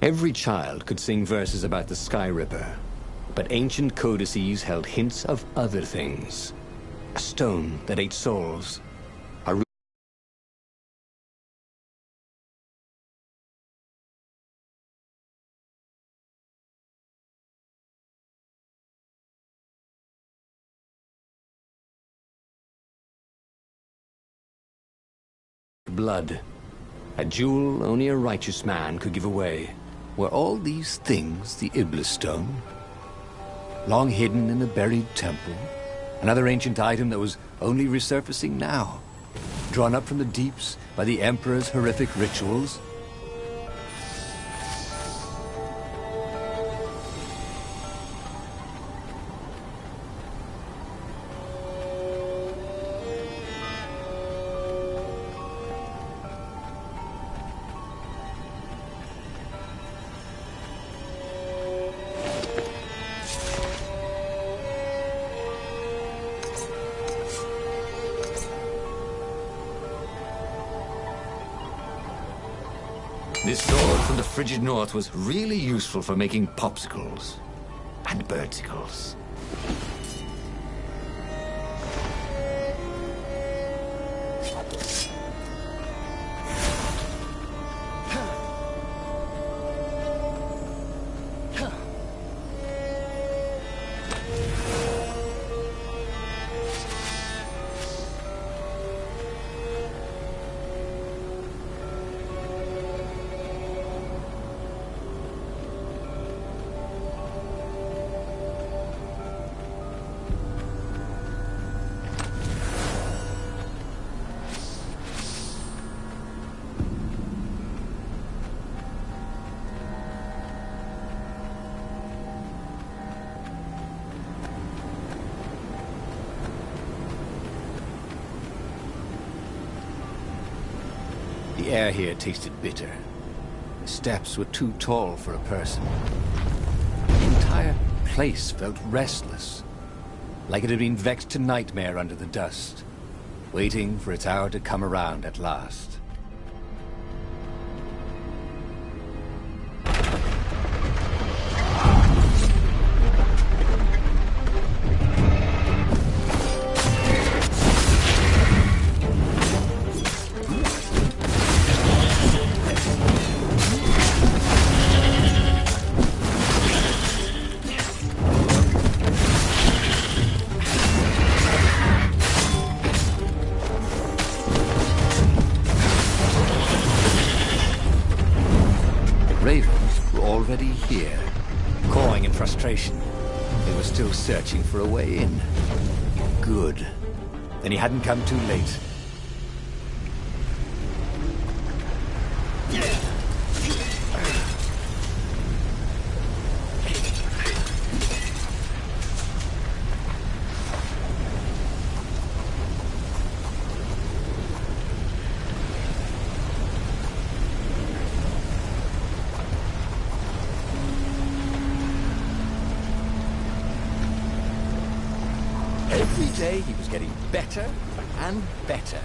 Every child could sing verses about the Sky Ripper, but ancient codices held hints of other things. A stone that ate souls. Blood. A jewel only a righteous man could give away. Were all these things the Iblis stone? Long hidden in a buried temple? Another ancient item that was only resurfacing now? Drawn up from the deeps by the Emperor's horrific rituals? This sword from the frigid north was really useful for making popsicles and birdsicles. The air here tasted bitter. The steps were too tall for a person. The entire place felt restless, like it had been vexed to nightmare under the dust, waiting for its hour to come around at last. Ravens were already here, cawing in frustration. They were still searching for a way in. Good. Then he hadn't come too late. Every day he was getting better and better.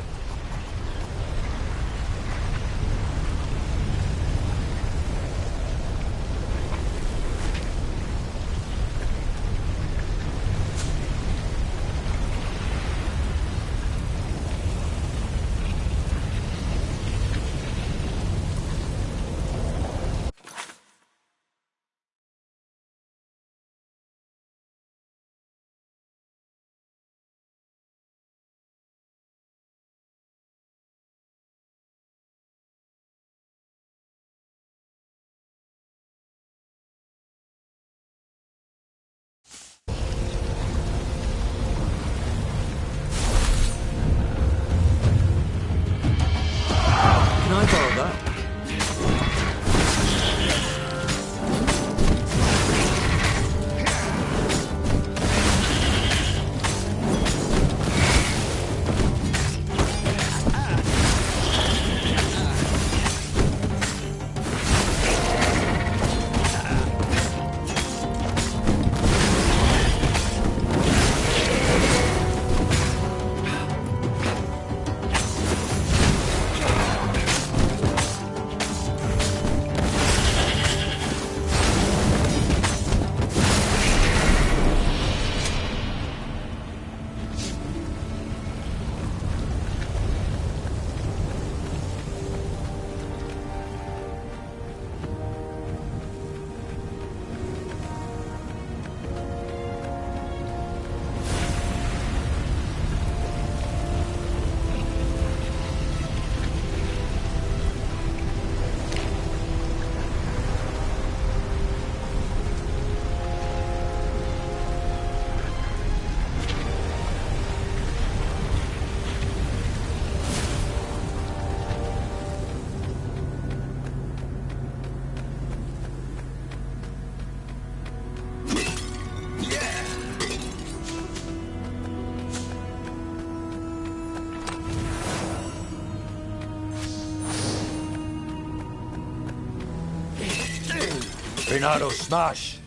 Can I borrow that? Bernardo, smash!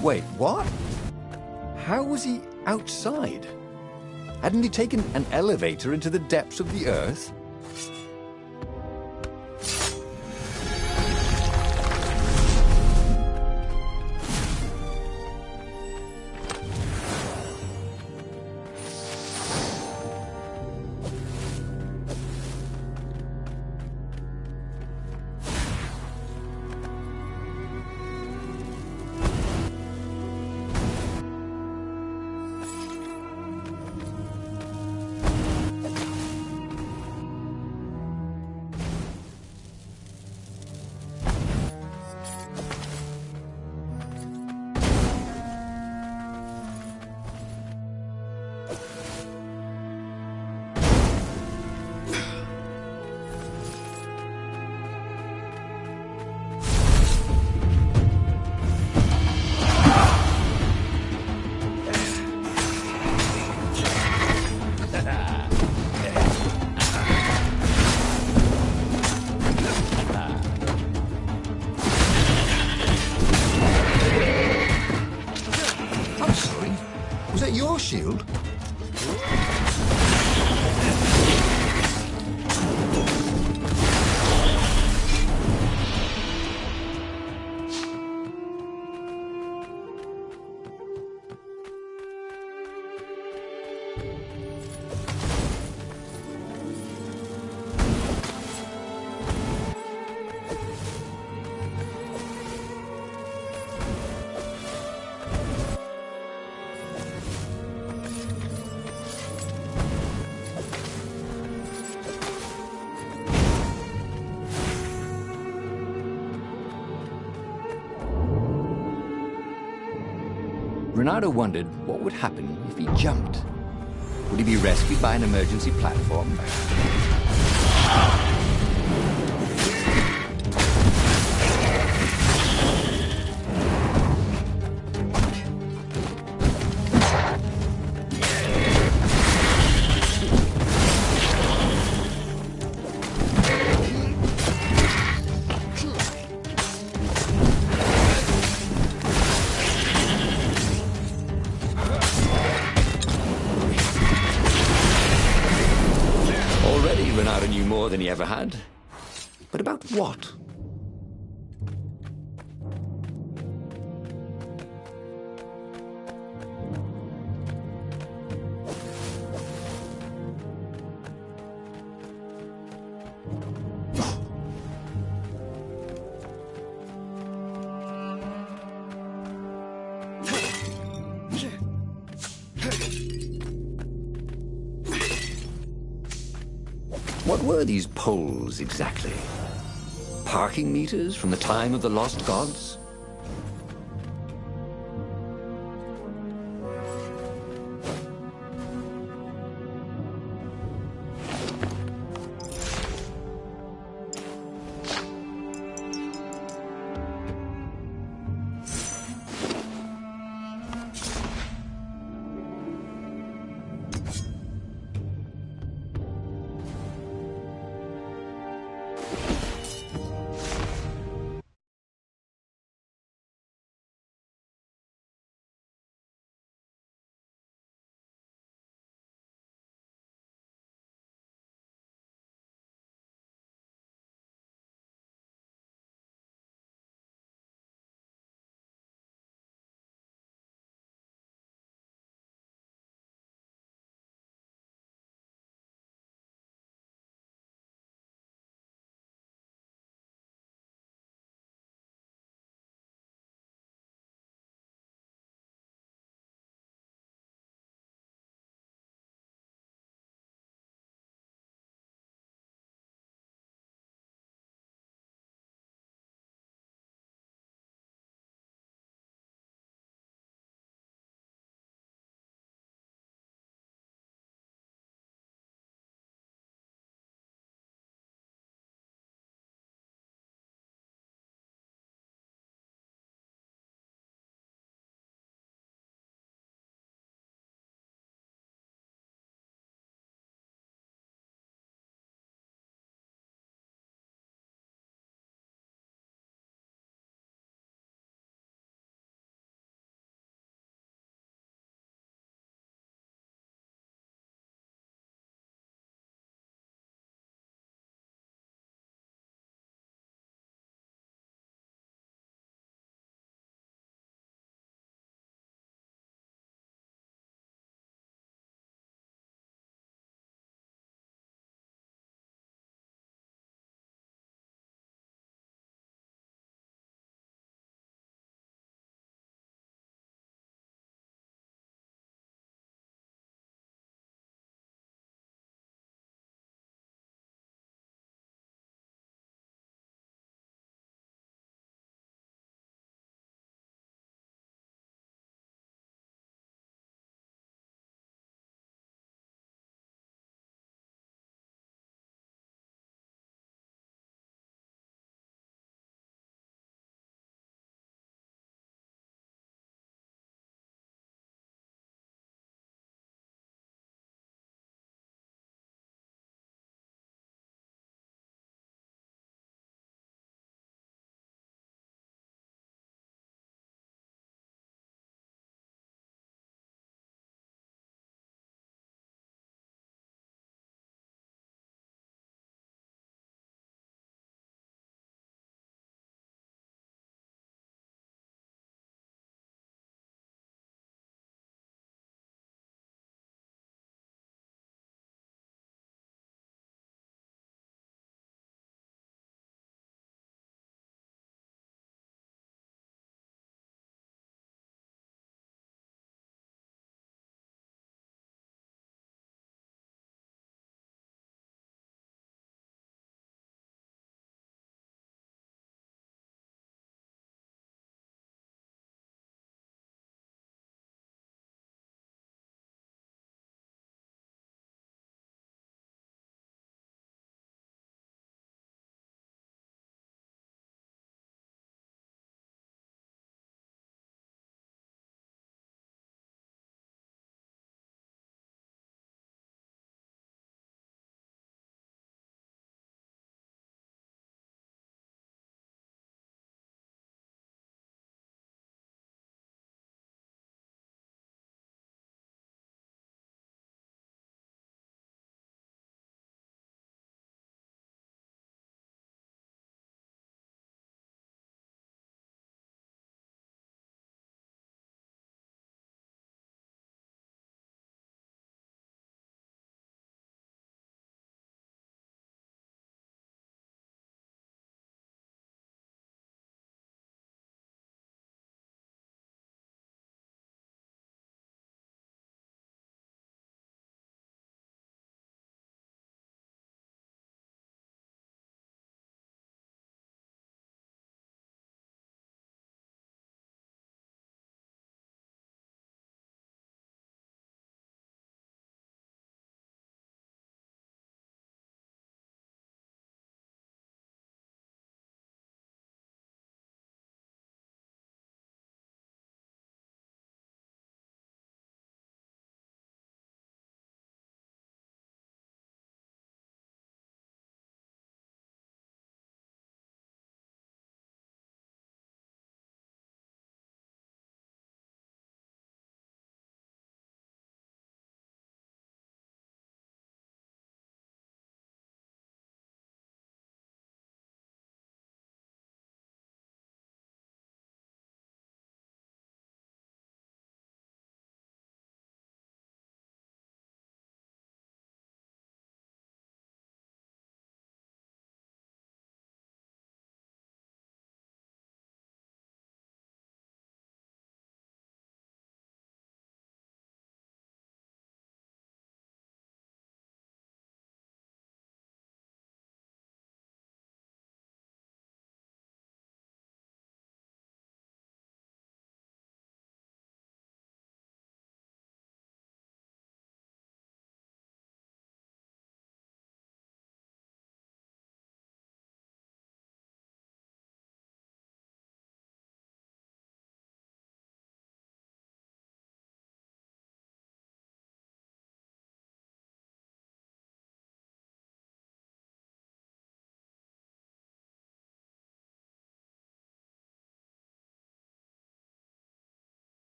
Wait, what? How was he outside? Hadn't he taken an elevator into the depths of the Earth? I'm sorry. Was that your shield? Renato wondered what would happen if he jumped. Would he be rescued by an emergency platform? Already, Renato knew more than he ever had. But about what? What were these poles exactly? Parking meters from the time of the lost gods?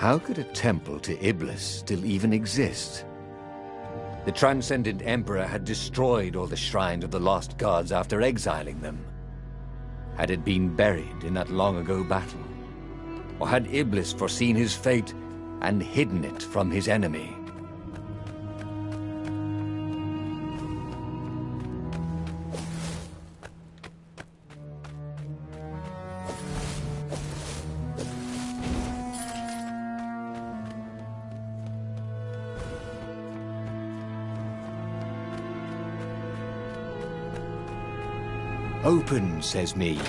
How could a temple to Iblis still even exist? The Transcendent Emperor had destroyed all the shrines of the lost gods after exiling them. Had it been buried in that long-ago battle? Or had Iblis foreseen his fate and hidden it from his enemy? Open, says me.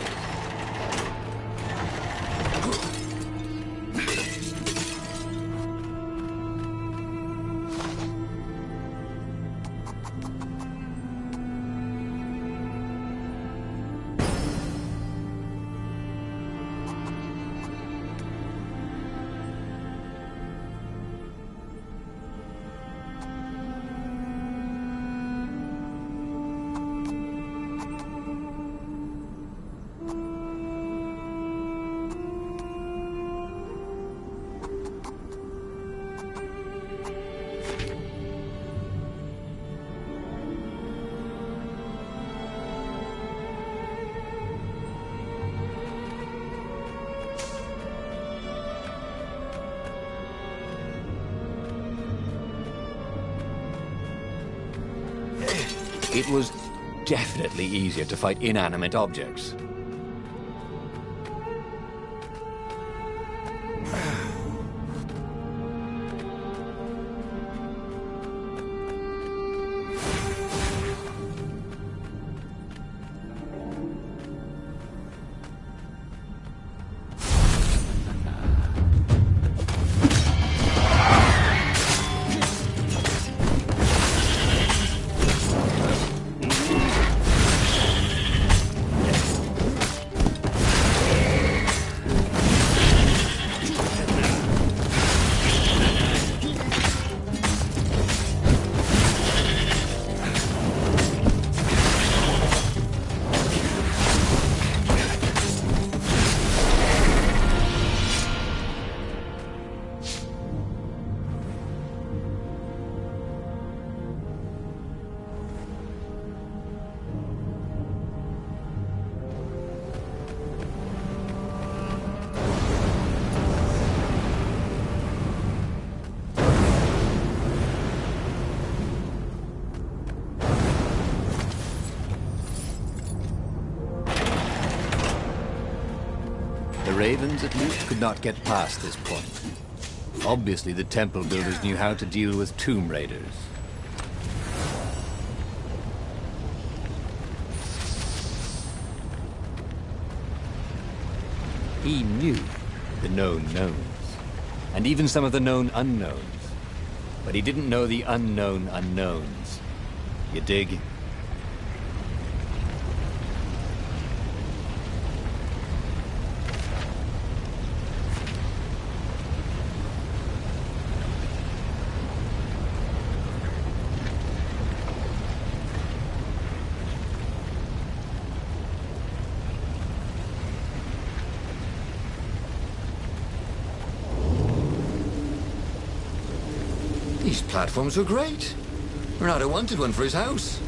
It was definitely easier to fight inanimate objects. The Ravens, at least, could not get past this point. Obviously, the temple builders knew how to deal with tomb raiders. He knew the known knowns, and even some of the known unknowns. But he didn't know the unknown unknowns. You dig? These platforms were great. Renato wanted one for his house.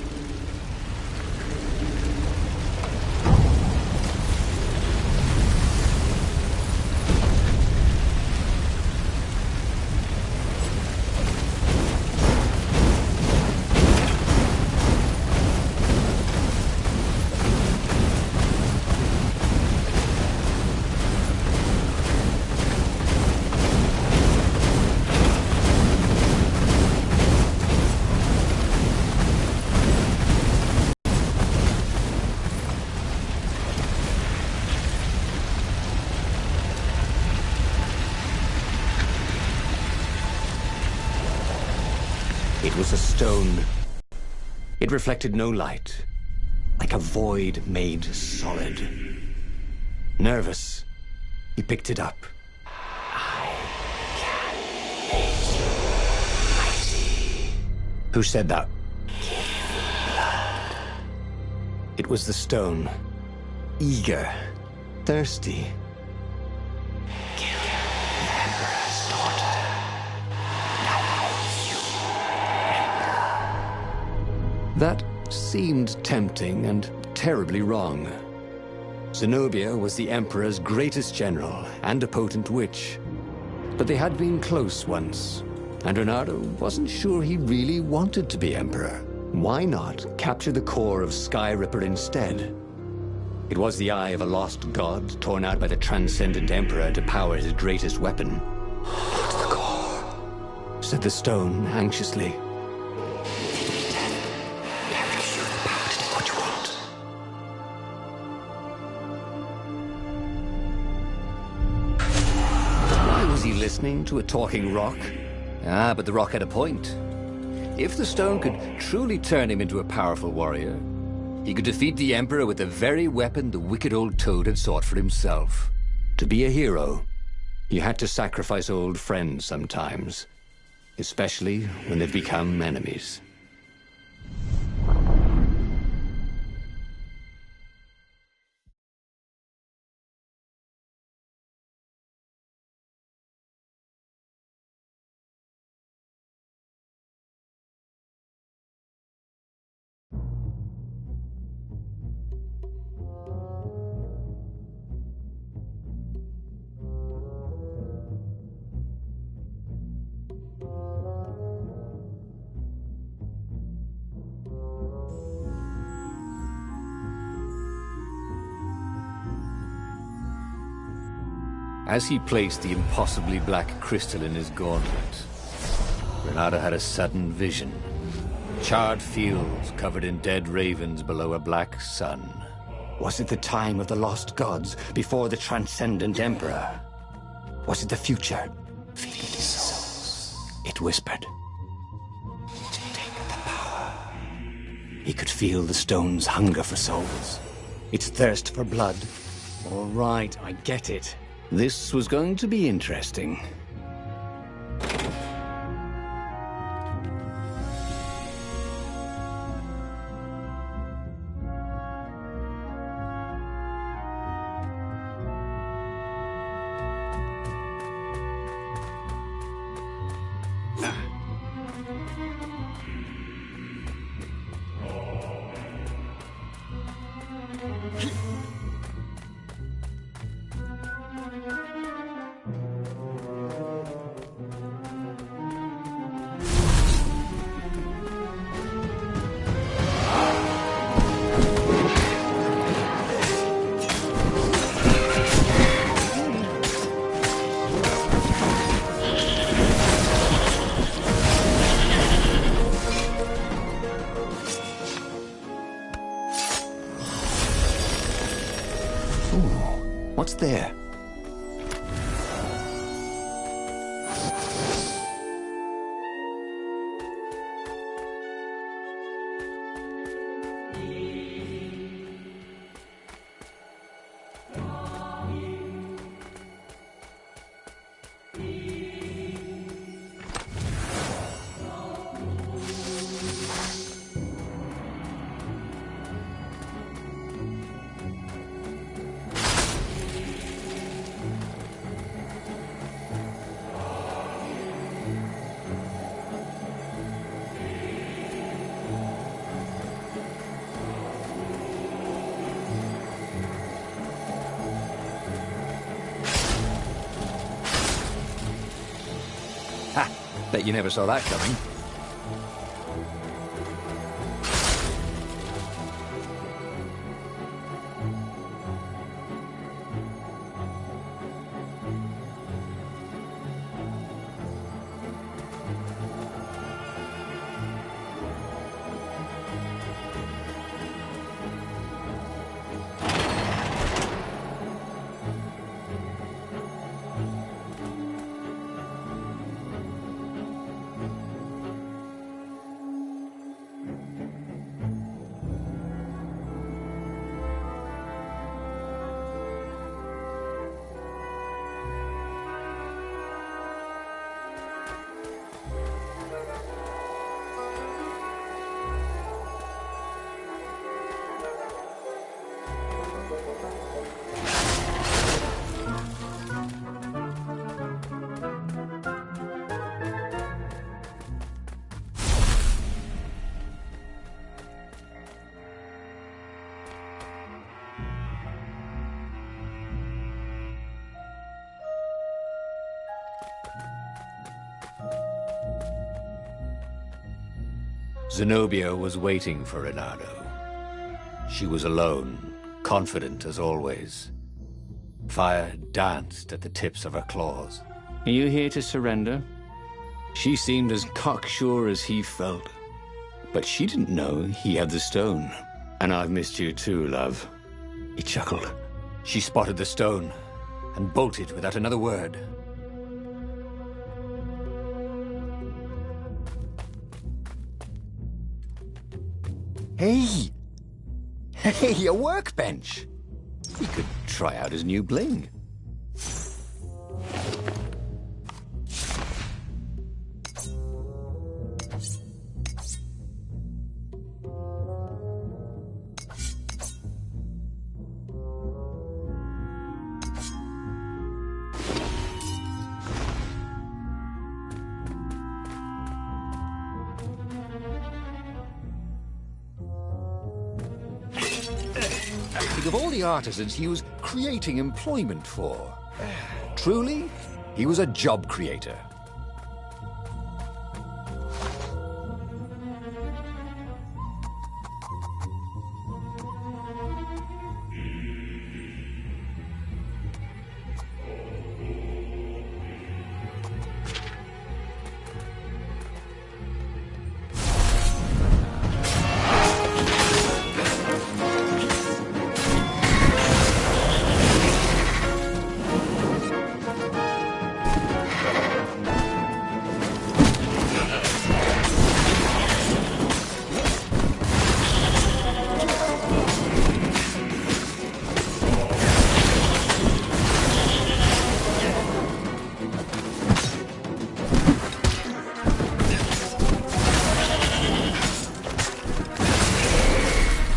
It was a stone. It reflected no light, like a void made solid. Nervous, he picked it up. I can make you mighty. Who said that? Blood. It was the stone. Eager, thirsty. Kill the Emperor's daughter. That seemed tempting and terribly wrong. Zenobia was the Emperor's greatest general and a potent witch. But they had been close once, and Reynardo wasn't sure he really wanted to be Emperor. Why not capture the core of Skyripper instead? It was the eye of a lost god torn out by the Transcendent Emperor to power his greatest weapon. What's the core? Said the stone anxiously. Listening to a talking rock? Ah, but the rock had a point. If the stone could truly turn him into a powerful warrior, he could defeat the Emperor with the very weapon the wicked old toad had sought for himself. To be a hero, you had to sacrifice old friends sometimes, especially when they'd become enemies. As he placed the impossibly black crystal in his gauntlet, Reynardo had a sudden vision. Charred fields covered in dead ravens below a black sun. Was it the time of the lost gods before the Transcendent Emperor? Was it the future? Feed these souls, it whispered. Take the power. He could feel the stone's hunger for souls, its thirst for blood. All right, I get it. This was going to be interesting. What's there? Bet you never saw that coming. Zenobia was waiting for Renato. She was alone, confident as always. Fire danced at the tips of her claws. Are you here to surrender? She seemed as cocksure as he felt. But she didn't know he had the stone. And I've missed you too, love. He chuckled. She spotted the stone and bolted without another word. Hey! Hey, a workbench! He could try out his new bling. Of all the artisans he was creating employment for. Truly, he was a job creator.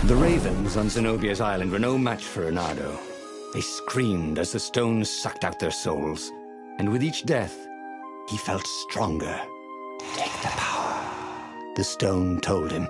The ravens on Zenobia's island were no match for Renato. They screamed as the stones sucked out their souls. And with each death, he felt stronger. Take the power, the stone told him.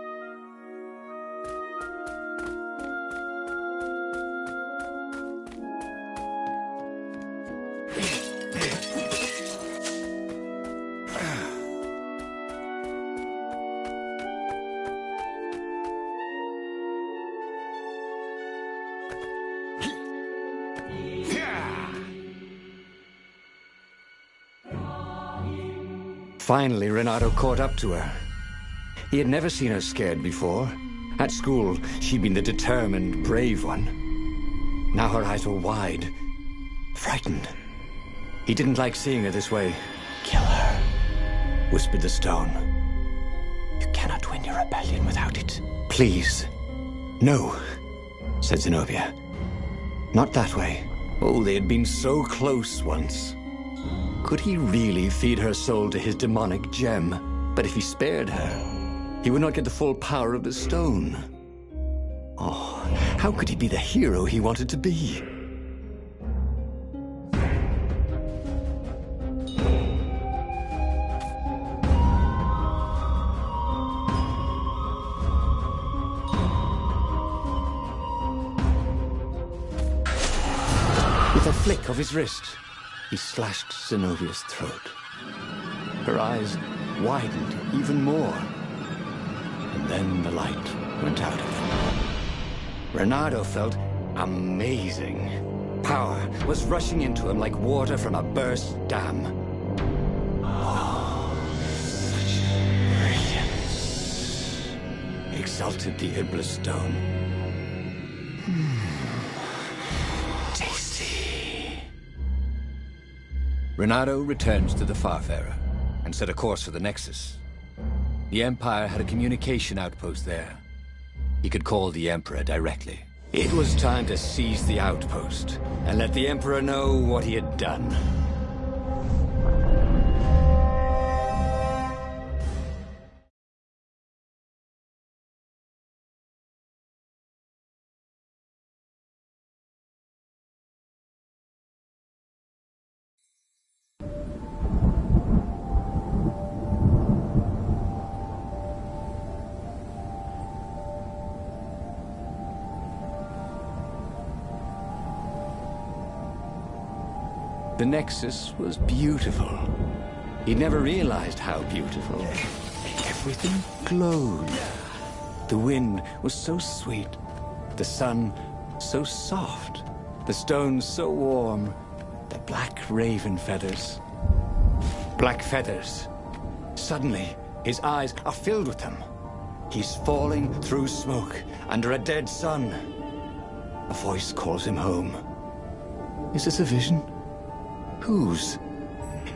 Finally, Renato caught up to her. He had never seen her scared before. At school, she'd been the determined, brave one. Now her eyes were wide, frightened. He didn't like seeing her this way. Kill her, whispered the stone. You cannot win your rebellion without it. Please. No, said Zenobia. Not that way. Oh, they had been so close once. Could he really feed her soul to his demonic gem? But if he spared her, he would not get the full power of the stone. Oh, how could he be the hero he wanted to be? With a flick of his wrist, he slashed Zenobia's throat. Her eyes widened even more. And then the light went out again. Renato felt amazing. Power was rushing into him like water from a burst dam. Oh, such brilliance, exulted the Iblis stone. Renato returned to the Farfarer and set a course for the Nexus. The Empire had a communication outpost there. He could call the Emperor directly. It was time to seize the outpost and let the Emperor know what he had done. The Nexus was beautiful. He'd never realized how beautiful. Everything glowed. The wind was so sweet, the sun so soft, the stones so warm, the black raven feathers. Black feathers. Suddenly, his eyes are filled with them. He's falling through smoke, under a dead sun. A voice calls him home. Is this a vision? Whose?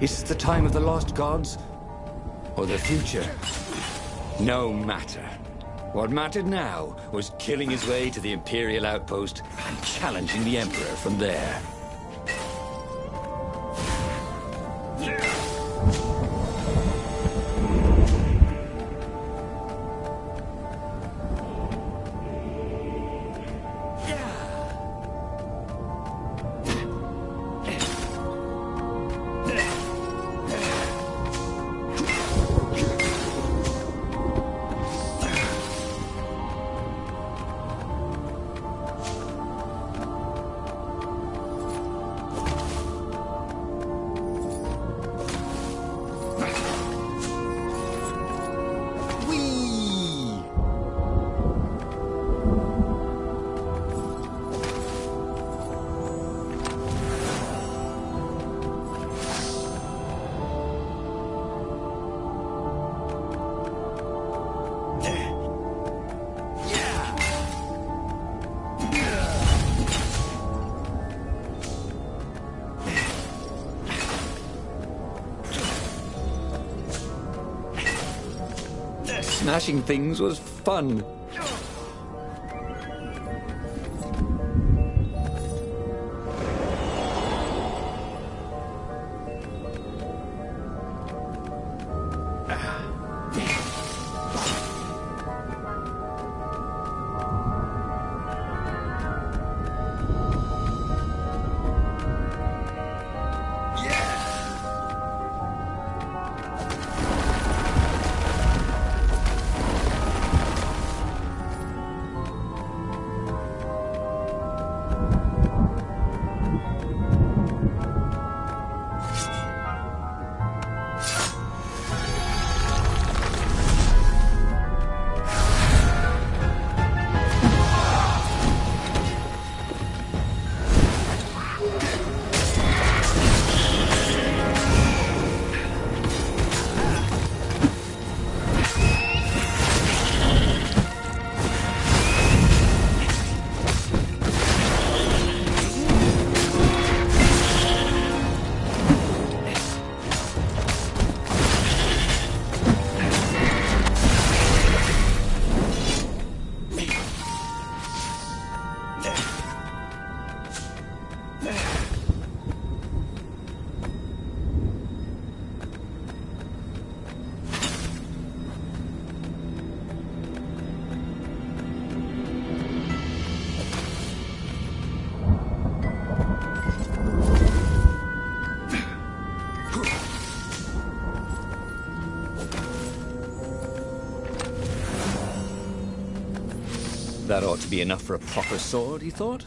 Is this the time of the lost gods? Or the future? No matter. What mattered now was killing his way to the Imperial outpost and challenging the Emperor from there. Smashing things was fun. That ought to be enough for a proper sword, he thought.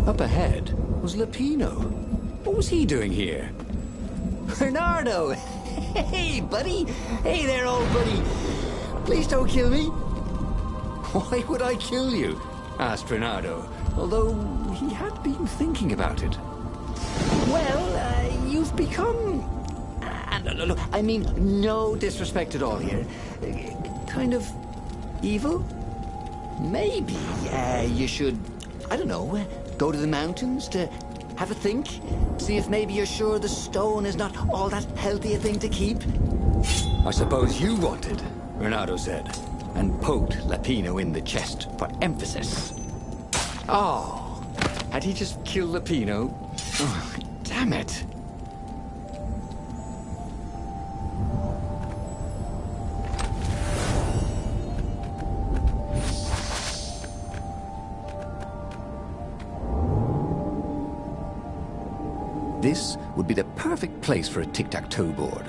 Up ahead was Lapino. What was he doing here? Bernardo! Hey, buddy! Hey there, old buddy! Please don't kill me. Why would I kill you? Asked Bernardo, although he had been thinking about it. Well, you've become... look, I mean, no disrespect at all here. Kind of evil? Maybe you should, I don't know, go to the mountains to have a think? See if maybe you're sure the stone is not all that healthy a thing to keep? I suppose you wanted, Bernardo said, and poked Lapino in the chest for emphasis. Oh, had he just killed Lapino? Oh, damn it. This would be the perfect place for a tic-tac-toe board.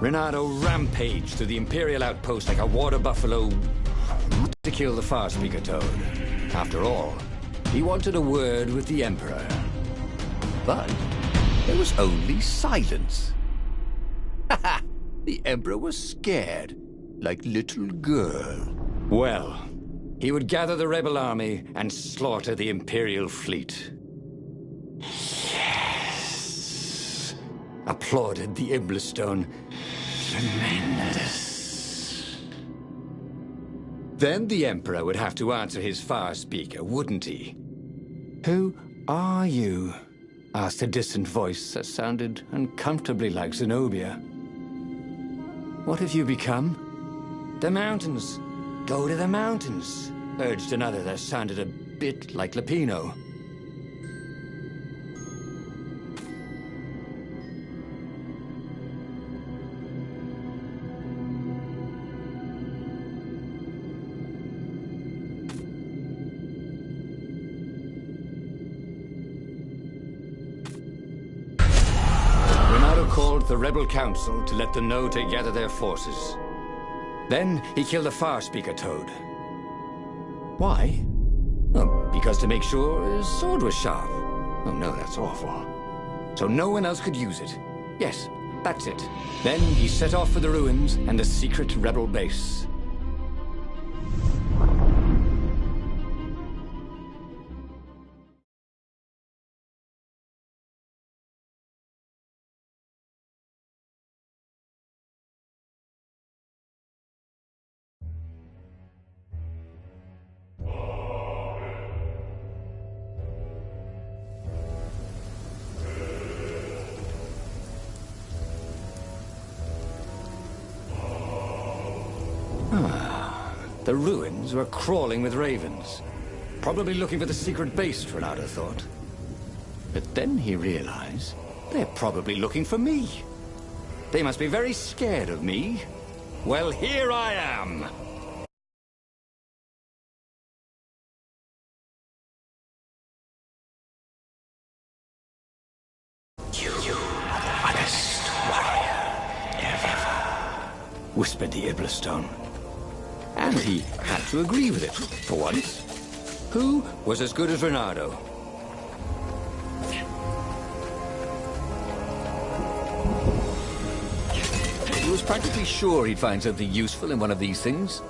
Renato rampaged through the Imperial outpost like a water buffalo to kill the Farspeaker Toad. After all, he wanted a word with the Emperor. But there was only silence. The Emperor was scared, like little girl. Well, he would gather the rebel army and slaughter the Imperial fleet. Yes! Applauded the Iblistone. Tremendous. Then the Emperor would have to answer his Farspeaker, wouldn't he? Who are you? Asked a distant voice that sounded uncomfortably like Zenobia. What have you become? The mountains. Go to the mountains, urged another that sounded a bit like Lapino. Called the Rebel Council to let them know to gather their forces. Then he killed the Farspeaker Toad. Why? Oh, because to make sure his sword was sharp. Oh no, that's awful. So no one else could use it. Yes, that's it. Then he set off for the ruins and the secret rebel base. The ruins were crawling with ravens. Probably looking for the secret base, Renato thought. But then he realized they're probably looking for me. They must be very scared of me. Well, here I am! You are the honest warrior ever, whispered the Iblistone. And he had to agree with it, for once. Who was as good as Renato? He was practically sure he'd find something useful in one of these things.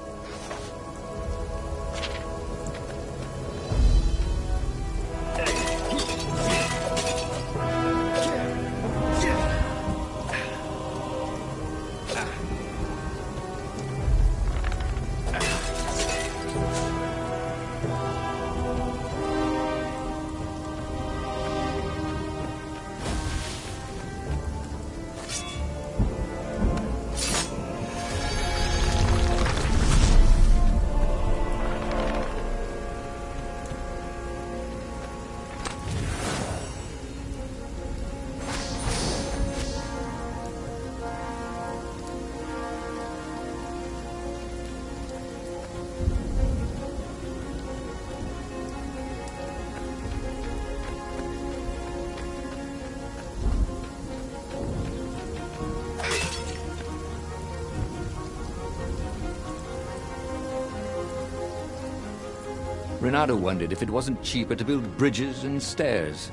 Renato wondered if it wasn't cheaper to build bridges and stairs.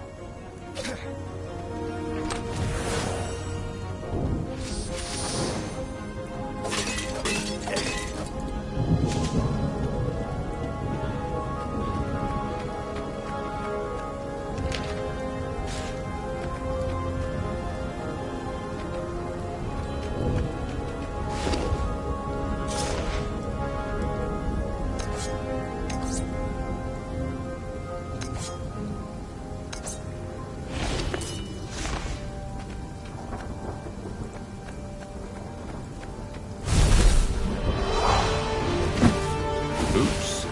Oops,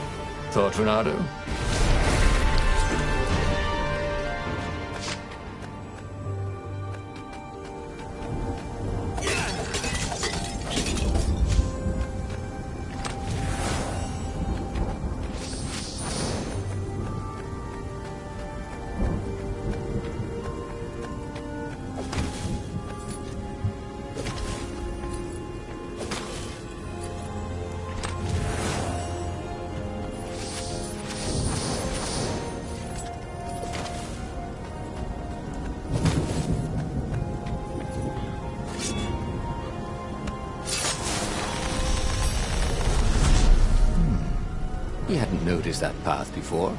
thought Renato. He hadn't noticed that path before.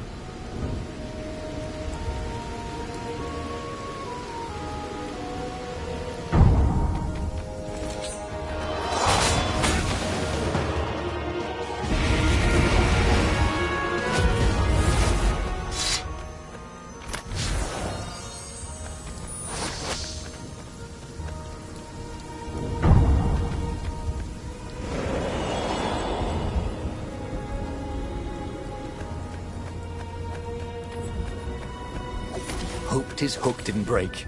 Hoped his hook didn't break.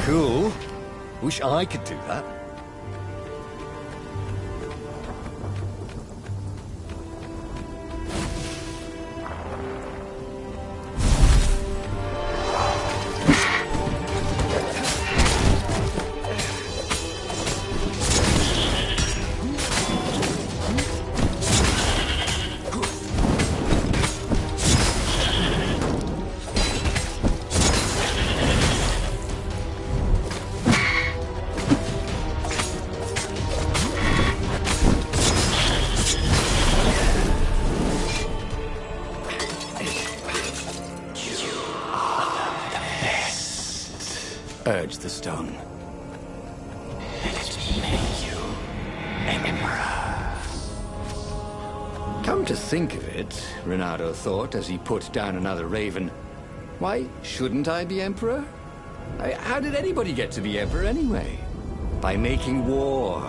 Cool. Wish I could do that. Urged the stone. Let me make you emperor. Come to think of it, Renato thought as he put down another raven, why shouldn't I be emperor? How did anybody get to be emperor anyway? By making war.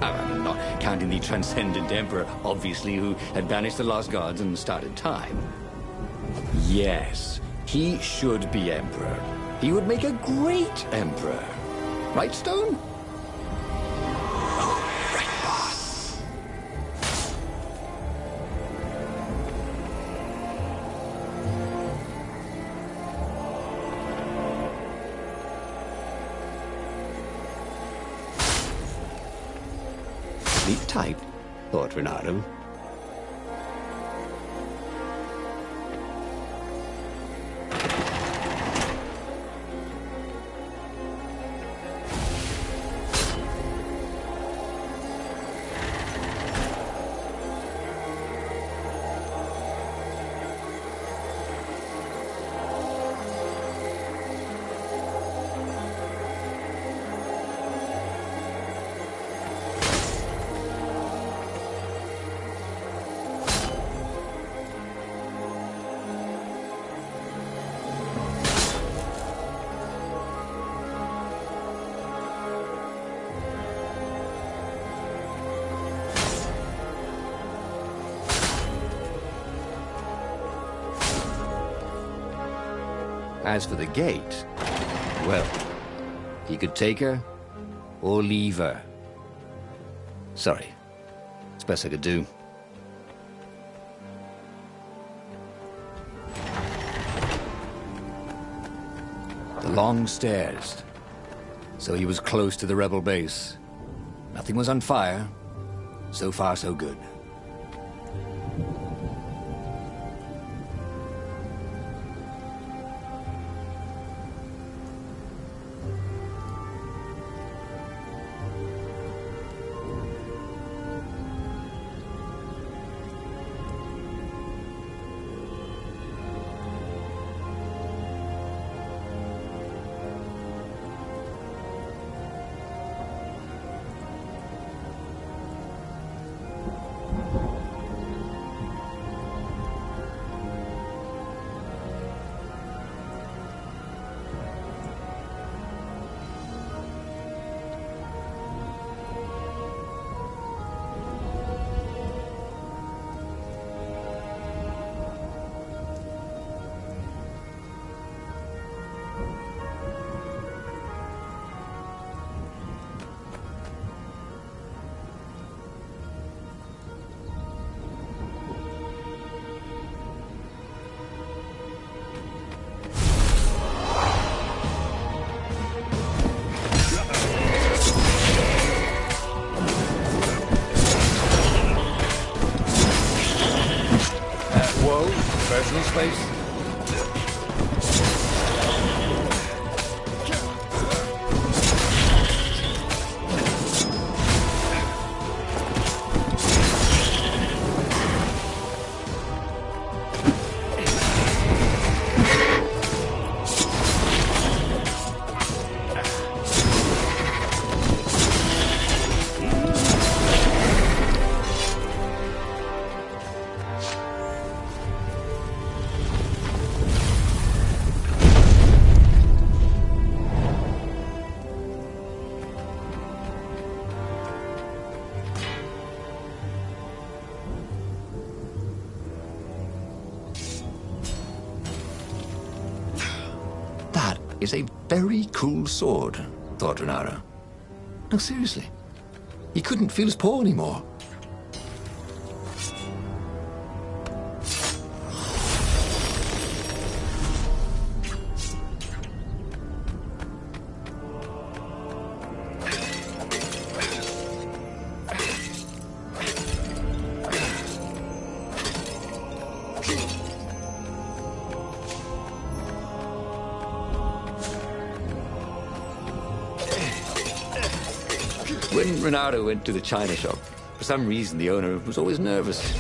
I mean, not counting the transcendent emperor, obviously, who had banished the lost gods and started time. Yes, he should be emperor. He would make a great emperor. Right, Stone? Oh, right, boss. Sleep tight, thought Renato. As for the gate, well, he could take her or leave her. Sorry. It's best I could do. The long stairs. So he was close to the rebel base. Nothing was on fire. So far, so good. Personal space? Is a very cool sword, thought Renata. No, seriously. He couldn't feel his paw anymore. When Renato went to the china shop, for some reason the owner was always nervous.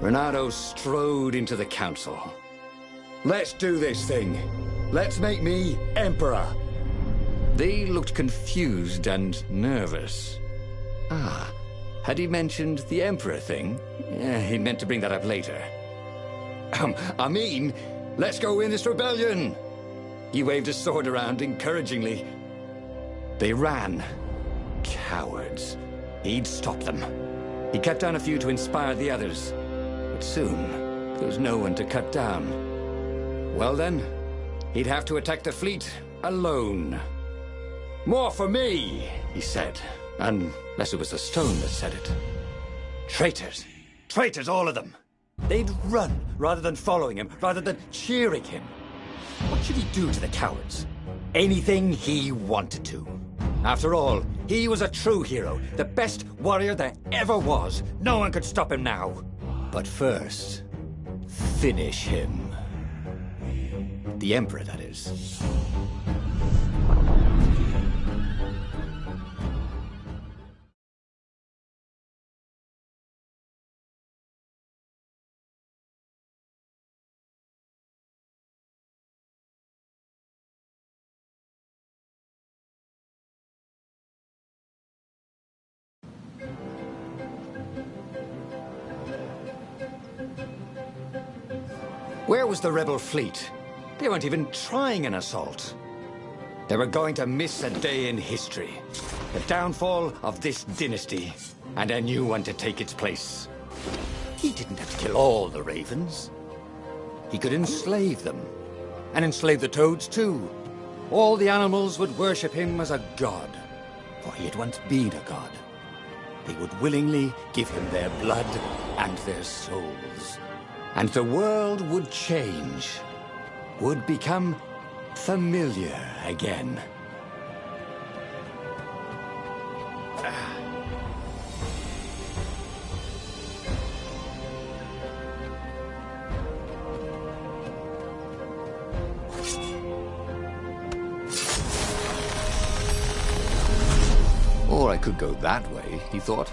Renato strode into the council. Let's do this thing. Let's make me emperor. They looked confused and nervous. Ah, had he mentioned the emperor thing? He meant to bring that up later. I mean, let's go win this rebellion. He waved his sword around encouragingly. They ran. Cowards. He'd stop them. He cut down a few to inspire the others. But soon, there was no one to cut down. Well then, he'd have to attack the fleet alone. More for me, he said. Unless it was the stone that said it. Traitors. Traitors, all of them. They'd run rather than following him, rather than cheering him. What should he do to the cowards? Anything he wanted to. After all, He was a true hero, the best warrior there ever was. No one could stop him now. But first, finish him. The Emperor, that is. Where was the rebel fleet? They weren't even trying an assault. They were going to miss a day in history. The downfall of this dynasty, and a new one to take its place. He didn't have to kill all the ravens. He could enslave them, and enslave the toads too. All the animals would worship him as a god, for he had once been a god. They would willingly give him their blood and their souls. And the world would change, would become familiar again. Or I could go that way, he thought.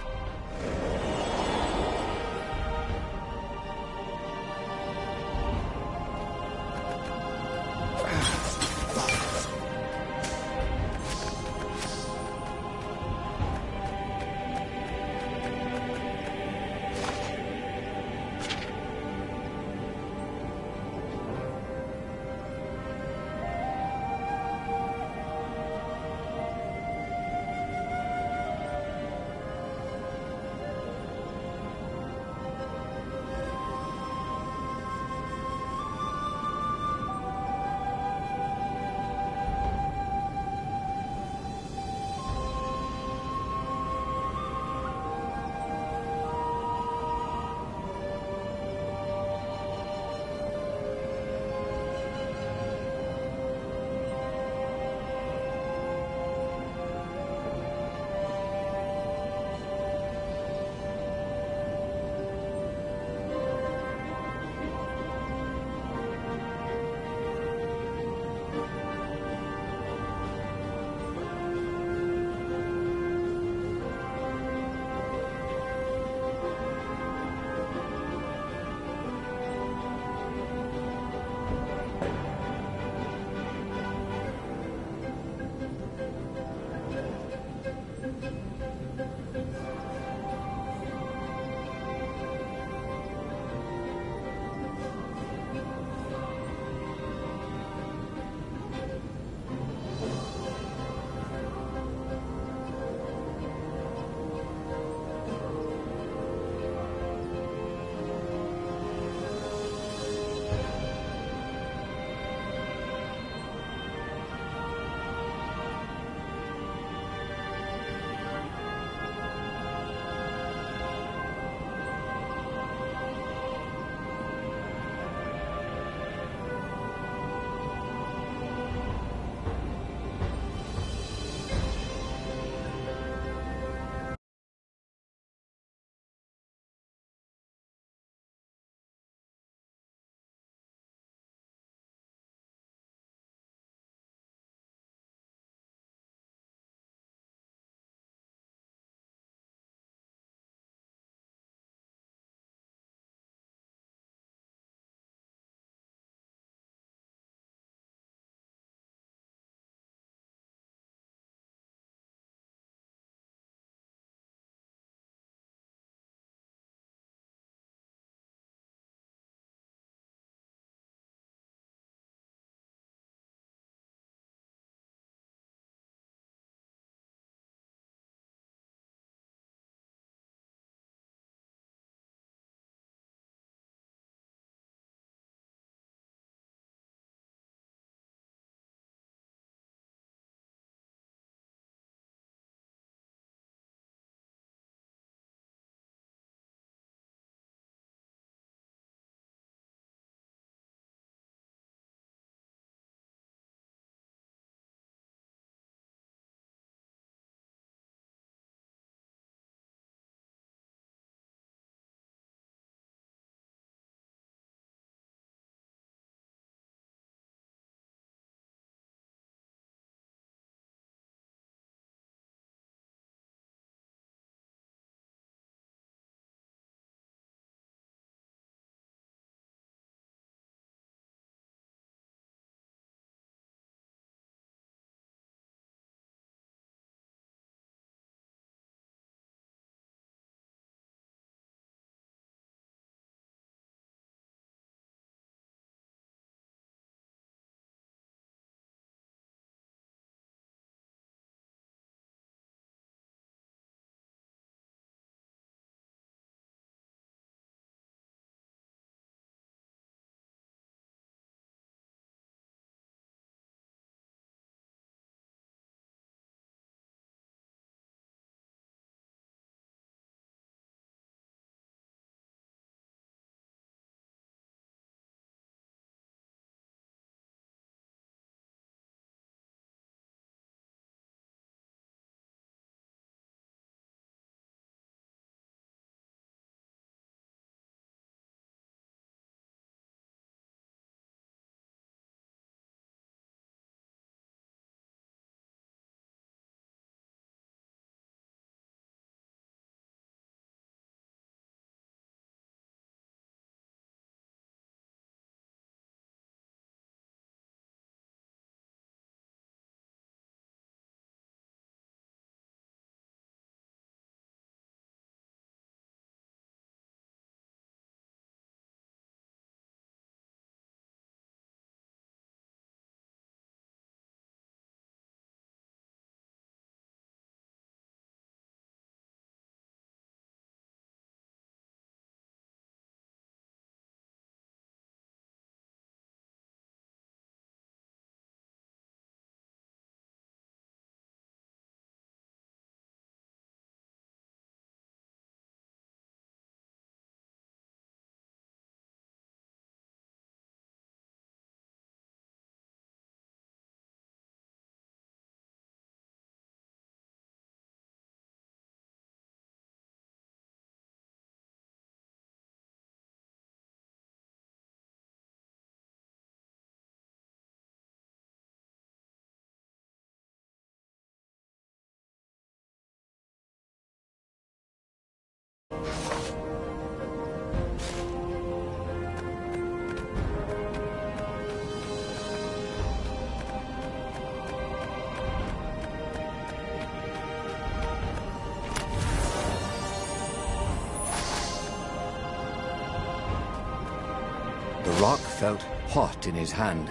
The rock felt hot in his hand.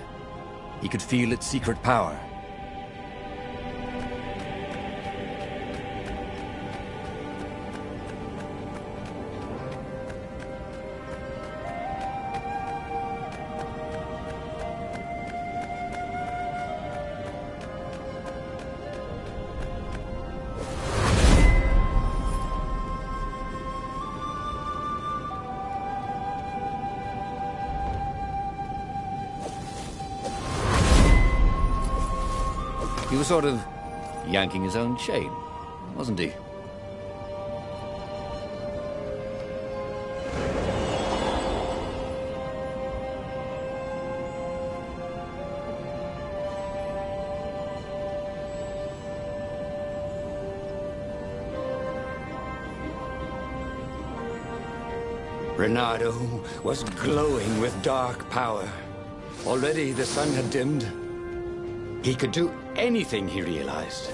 He could feel its secret power. He was sort of yanking his own chain, wasn't he? Reynardo was glowing with dark power. Already the sun had dimmed. He could do anything, he realized.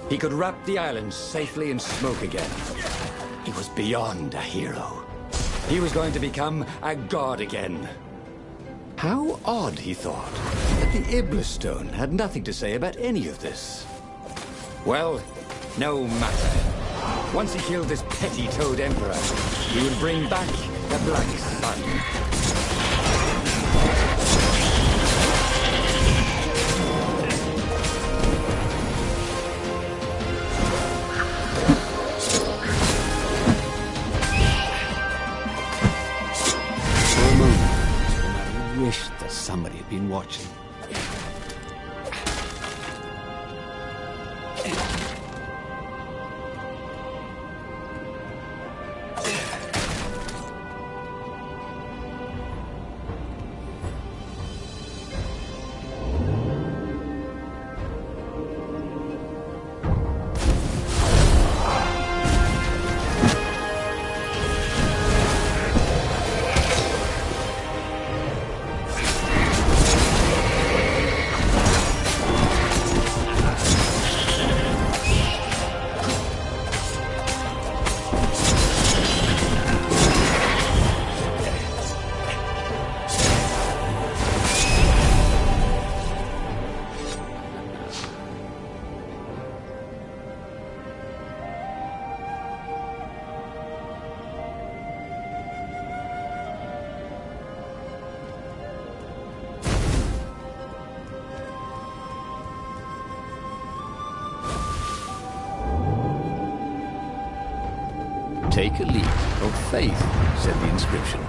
He could wrap the island safely in smoke again. He was beyond a hero. He was going to become a god again. How odd, he thought, that the Iblis Stone had nothing to say about any of this. Well, no matter. Once he killed this petty Toad Emperor, he would bring back the Black Sun. Wished that somebody had been watching. Take a leap of faith, said the inscription.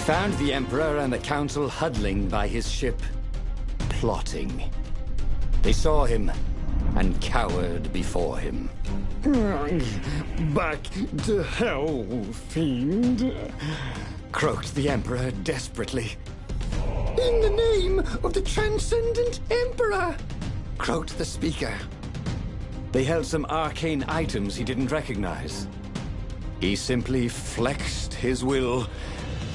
found the Emperor and the Council huddling by his ship, plotting. They saw him and cowered before him. Back to hell, fiend! Croaked the Emperor desperately. In the name of the Transcendent Emperor! Croaked the speaker. They held some arcane items he didn't recognize. He simply flexed his will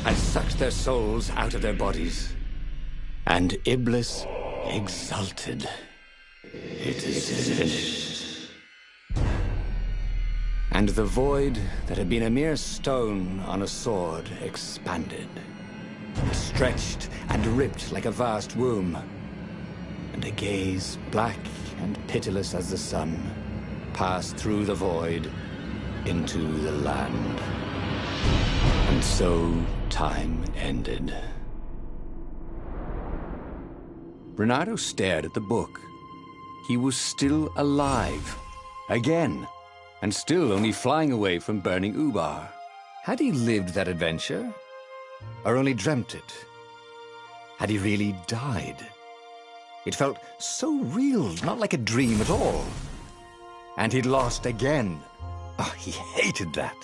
and sucked their souls out of their bodies. And Iblis exulted. It is finished. And the void that had been a mere stone on a sword expanded. It stretched and ripped like a vast womb. And a gaze, black and pitiless as the sun, passed through the void into the land. And so time ended. Bernardo stared at the book. He was still alive. Again. And still only flying away from burning Ubar. Had he lived that adventure? Or only dreamt it? Had he really died? It felt so real, not like a dream at all. And he'd lost again. Oh, he hated that.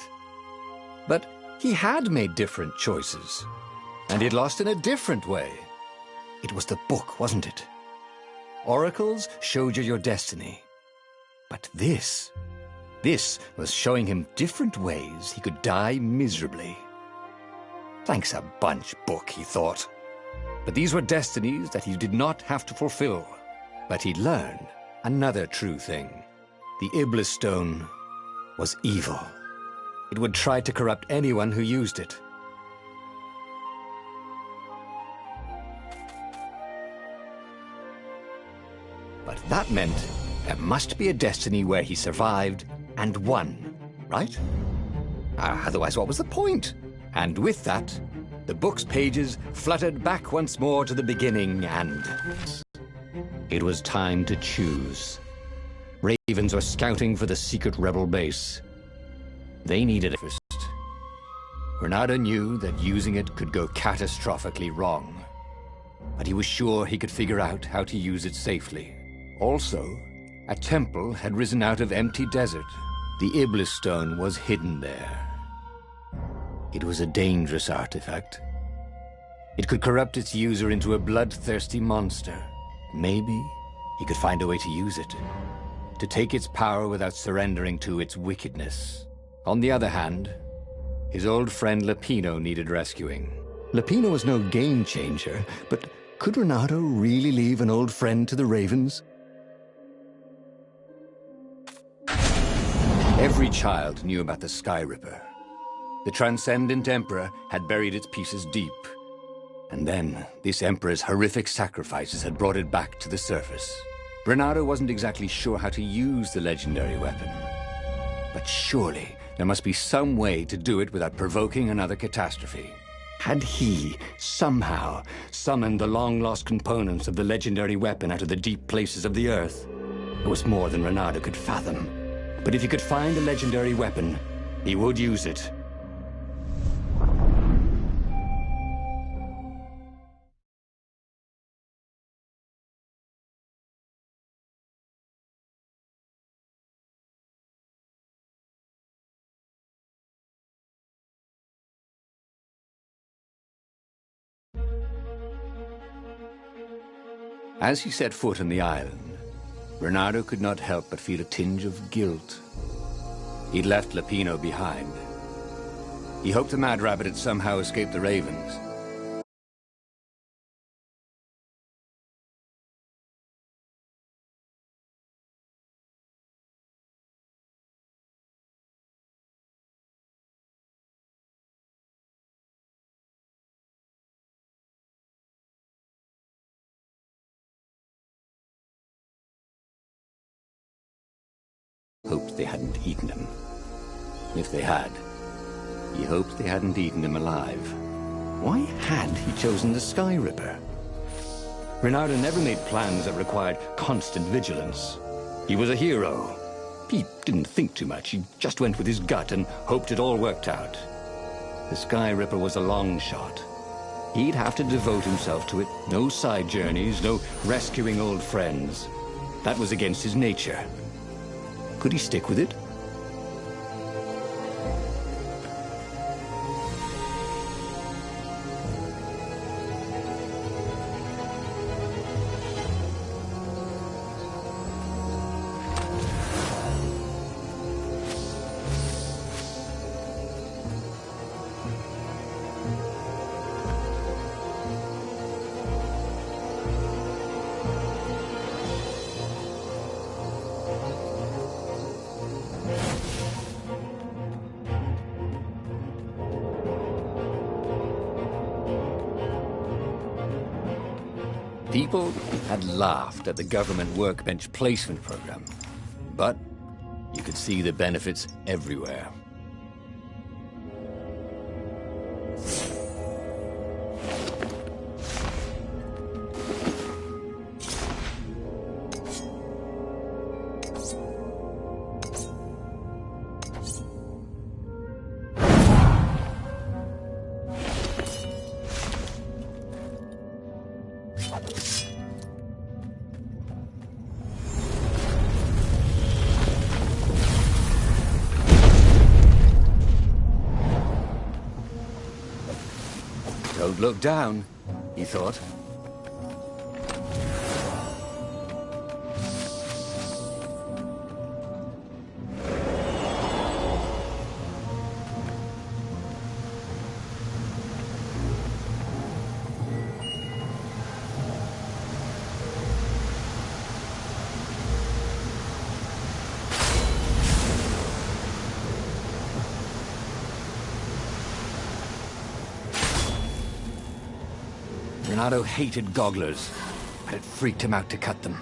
But he had made different choices. And he'd lost in a different way. It was the book, wasn't it? Oracles showed you your destiny. But this was showing him different ways he could die miserably. Thanks a bunch, book, he thought. But these were destinies that he did not have to fulfill. But he'd learned another true thing. The Iblis Stone was evil. It would try to corrupt anyone who used it. But that meant there must be a destiny where he survived and won, right? Otherwise, what was the point? And with that, the book's pages fluttered back once more to the beginning, and it was time to choose. Ravens were scouting for the secret rebel base. They needed it first. Bernardo knew that using it could go catastrophically wrong, but he was sure he could figure out how to use it safely. Also, a temple had risen out of empty desert. The Iblis Stone was hidden there. It was a dangerous artifact. It could corrupt its user into a bloodthirsty monster. Maybe he could find a way to use it, to take its power without surrendering to its wickedness. On the other hand, his old friend Lapino needed rescuing. Lapino was no game changer, but could Bernardo really leave an old friend to the Ravens? Every child knew about the Sky Ripper. The Transcendent Emperor had buried its pieces deep. And then, this Emperor's horrific sacrifices had brought it back to the surface. Bernardo wasn't exactly sure how to use the legendary weapon. But surely, there must be some way to do it without provoking another catastrophe. Had he, somehow, summoned the long-lost components of the legendary weapon out of the deep places of the Earth? It was more than Bernardo could fathom. But if he could find the legendary weapon, he would use it. As he set foot on the island, Bernardo could not help but feel a tinge of guilt. He'd left Lapino behind. He hoped the Mad Rabbit had somehow escaped the Ravens. Hoped they hadn't eaten him. If they had, he hoped they hadn't eaten him alive. Why had he chosen the Sky Ripper? Bernardo never made plans that required constant vigilance. He was a hero. He didn't think too much. He just went with his gut and hoped it all worked out. The Sky Ripper was a long shot, He'd have to devote himself to it. No side journeys, no rescuing old friends. That was against his nature. Could he stick with it? People had laughed at the government workbench placement program, but you could see the benefits everywhere. Don't look down, he thought. Renato hated gogglers, but it freaked him out to cut them.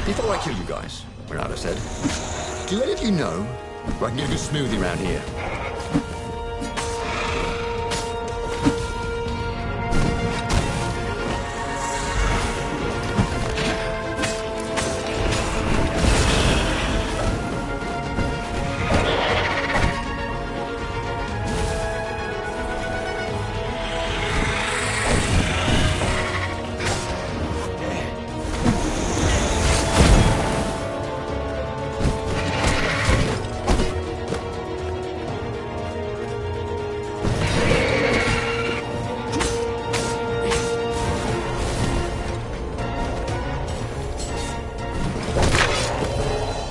Before I kill you guys, Renato said, do any of you know where I can get a good smoothie around here?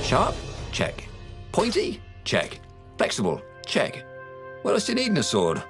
Sharp? Check. Pointy? Check. Flexible? Check. What else do you need in a sword?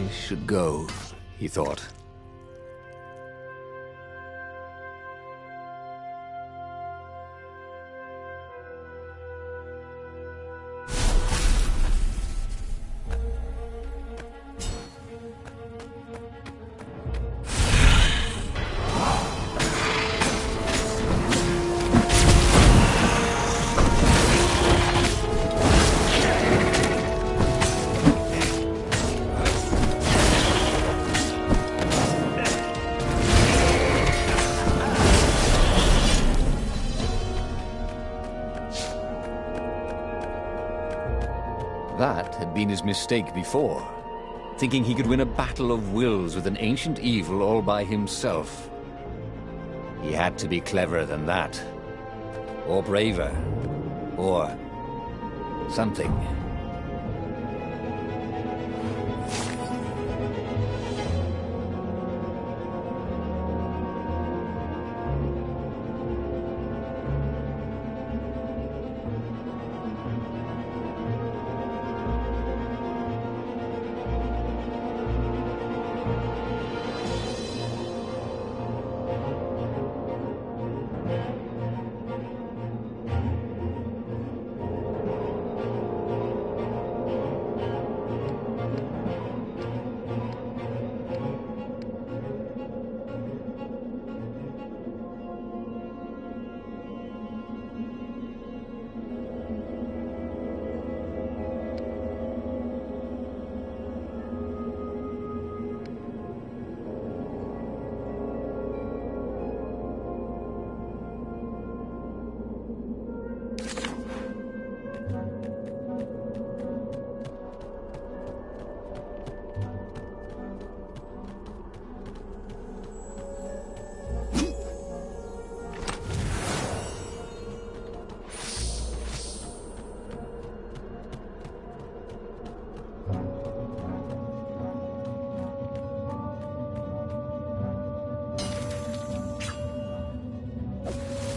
I should go, he thought. That had been his mistake before, thinking he could win a battle of wills with an ancient evil all by himself. He had to be cleverer than that, or braver, or something.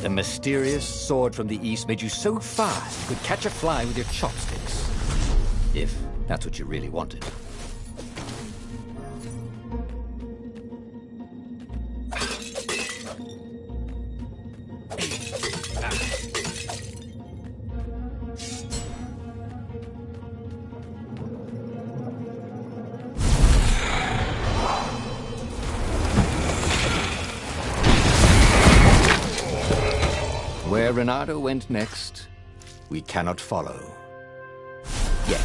The mysterious sword from the east made you so fast you could catch a fly with your chopsticks. If that's what you really wanted. Where Renato went next, we cannot follow. Yet.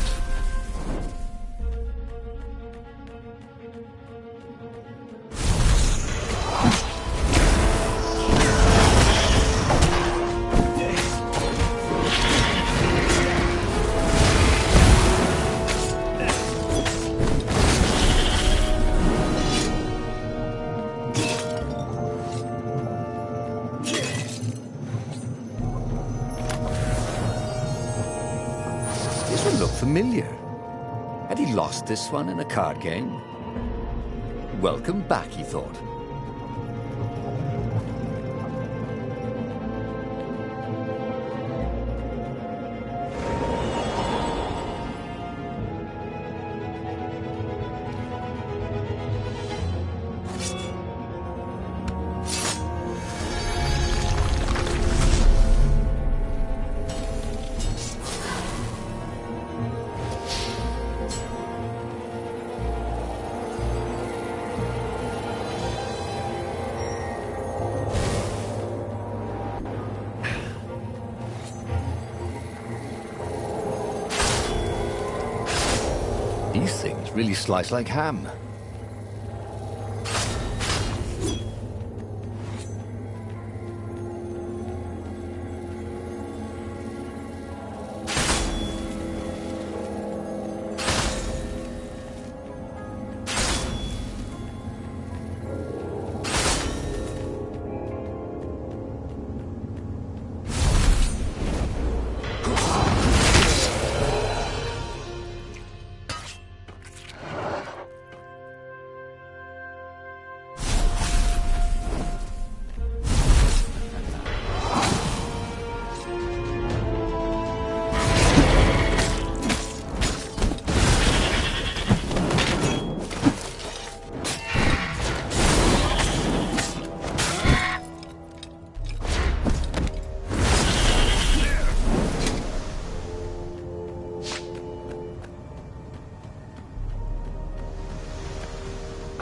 This one looked familiar. Had he lost this one in a card game? Welcome back, he thought. These things really slice like ham.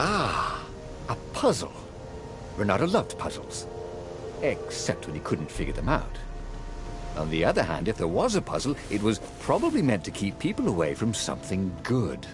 Ah, a puzzle. Renato loved puzzles. Except when he couldn't figure them out. On the other hand, if there was a puzzle, it was probably meant to keep people away from something good.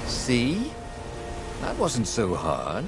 See? That wasn't so hard.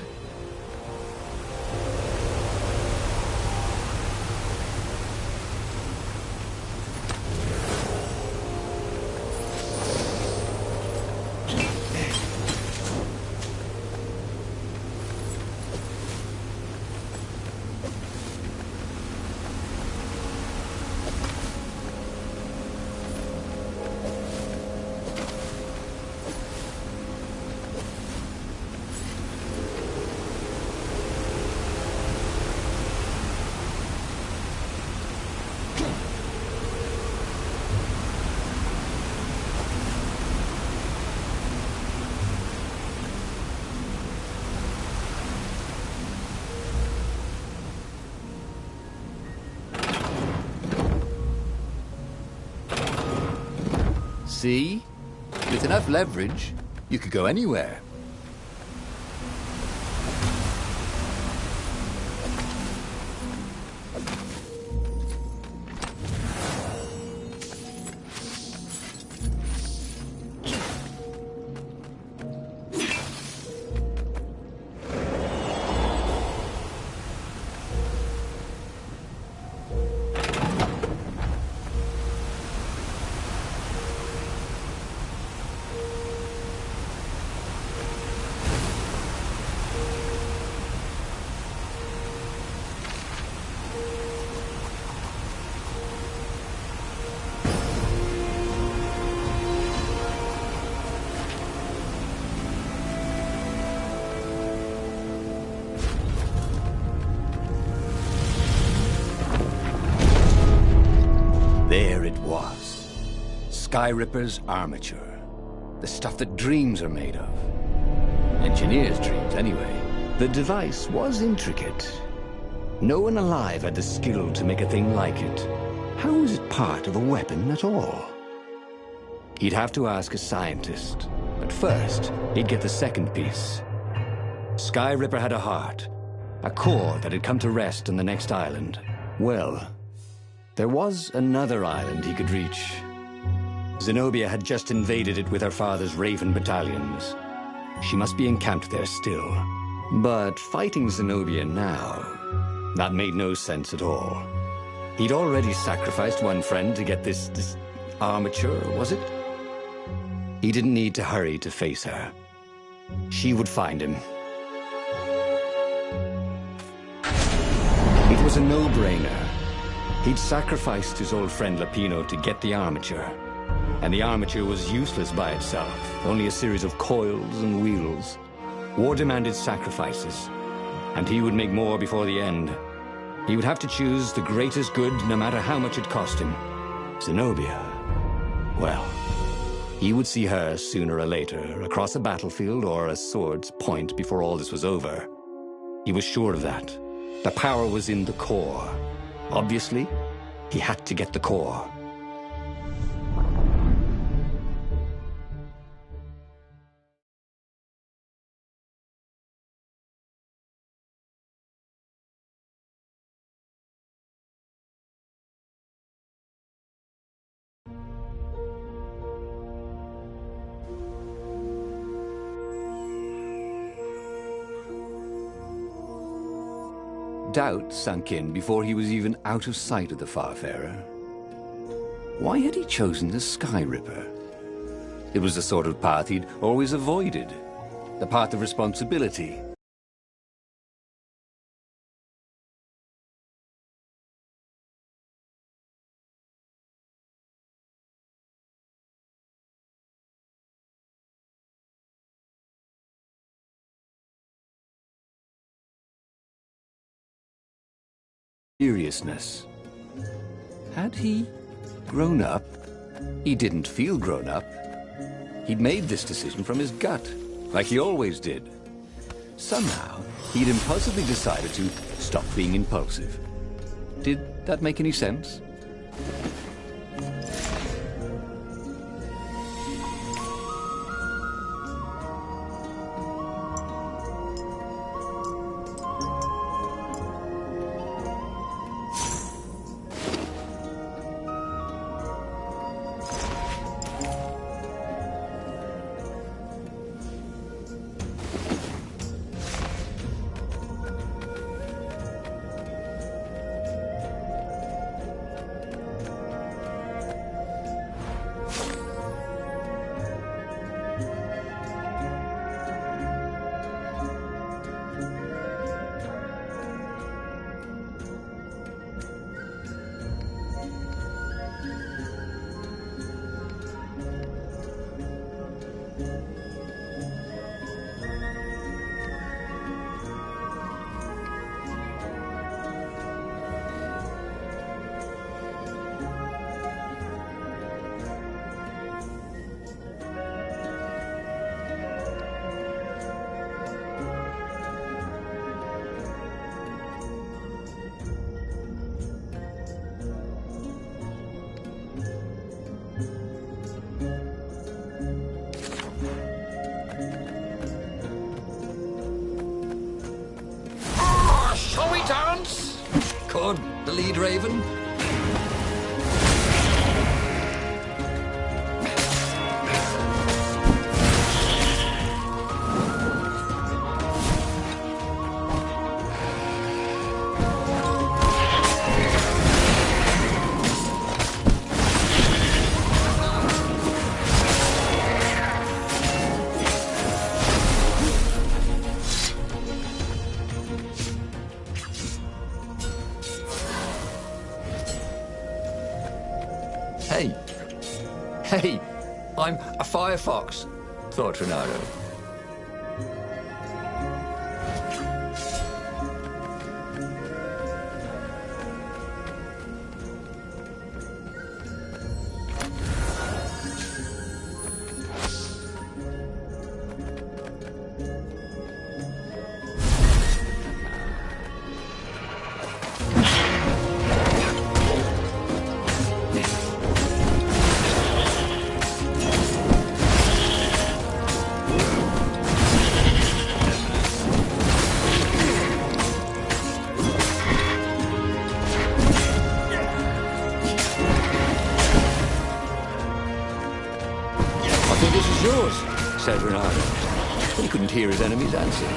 See? With enough leverage, you could go anywhere. There it was. Skyripper's armature. The stuff that dreams are made of. Engineers' dreams, anyway. The device was intricate. No one alive had the skill to make a thing like it. How was it part of a weapon at all? He'd have to ask a scientist. But first, he'd get the second piece. Skyripper had a heart. A core that had come to rest on the next island. Well, there was another island he could reach. Zenobia had just invaded it with her father's Raven battalions. She must be encamped there still. But fighting Zenobia now, that made no sense at all. He'd already sacrificed one friend to get this armature, was it? He didn't need to hurry to face her. She would find him. It was a no-brainer. He'd sacrificed his old friend Lapino to get the armature. And the armature was useless by itself, only a series of coils and wheels. War demanded sacrifices, and he would make more before the end. He would have to choose the greatest good, no matter how much it cost him. Zenobia. Well, he would see her sooner or later, across a battlefield or a sword's point before all this was over. He was sure of that. The power was in the core. Obviously, he had to get the core. Doubt sunk in before he was even out of sight of the Farfarer. Why had he chosen the Skyripper? It was the sort of path he'd always avoided. The path of responsibility. Seriousness. Had he Grown up? He didn't feel grown up. He'd made this decision from his gut, like he always did. Somehow, he'd impulsively decided to stop being impulsive. Did that make any sense? The lead raven? Hey, I'm a firefox, thought Renato. Said Renato. He couldn't hear his enemy's answer.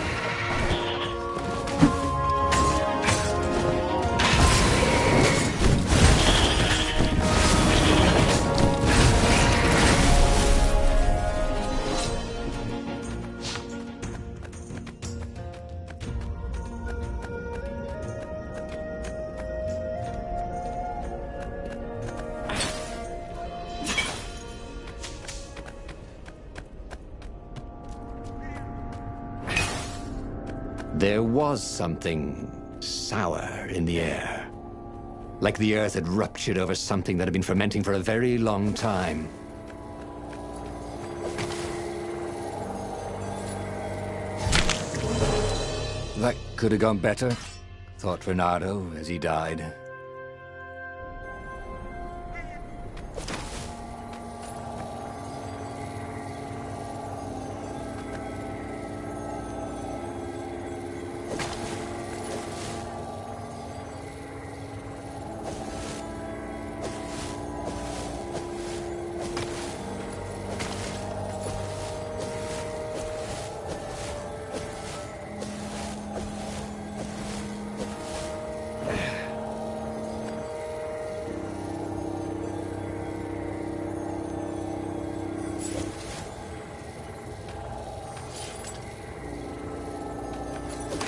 There was something sour in the air. Like the earth had ruptured over something that had been fermenting for a very long time. That could have gone better, thought Renato as he died.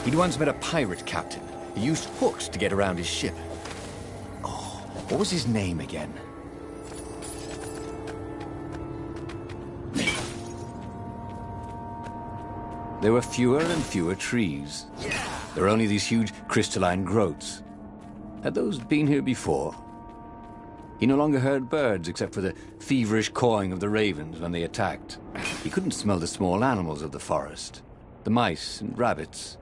He'd once met a pirate captain. He used hooks to get around his ship. Oh, what was his name again? There were fewer and fewer trees. There were only these huge crystalline growths. Had those been here before? He no longer heard birds except for the feverish cawing of the ravens when they attacked. He couldn't smell the small animals of the forest, the mice and rabbits.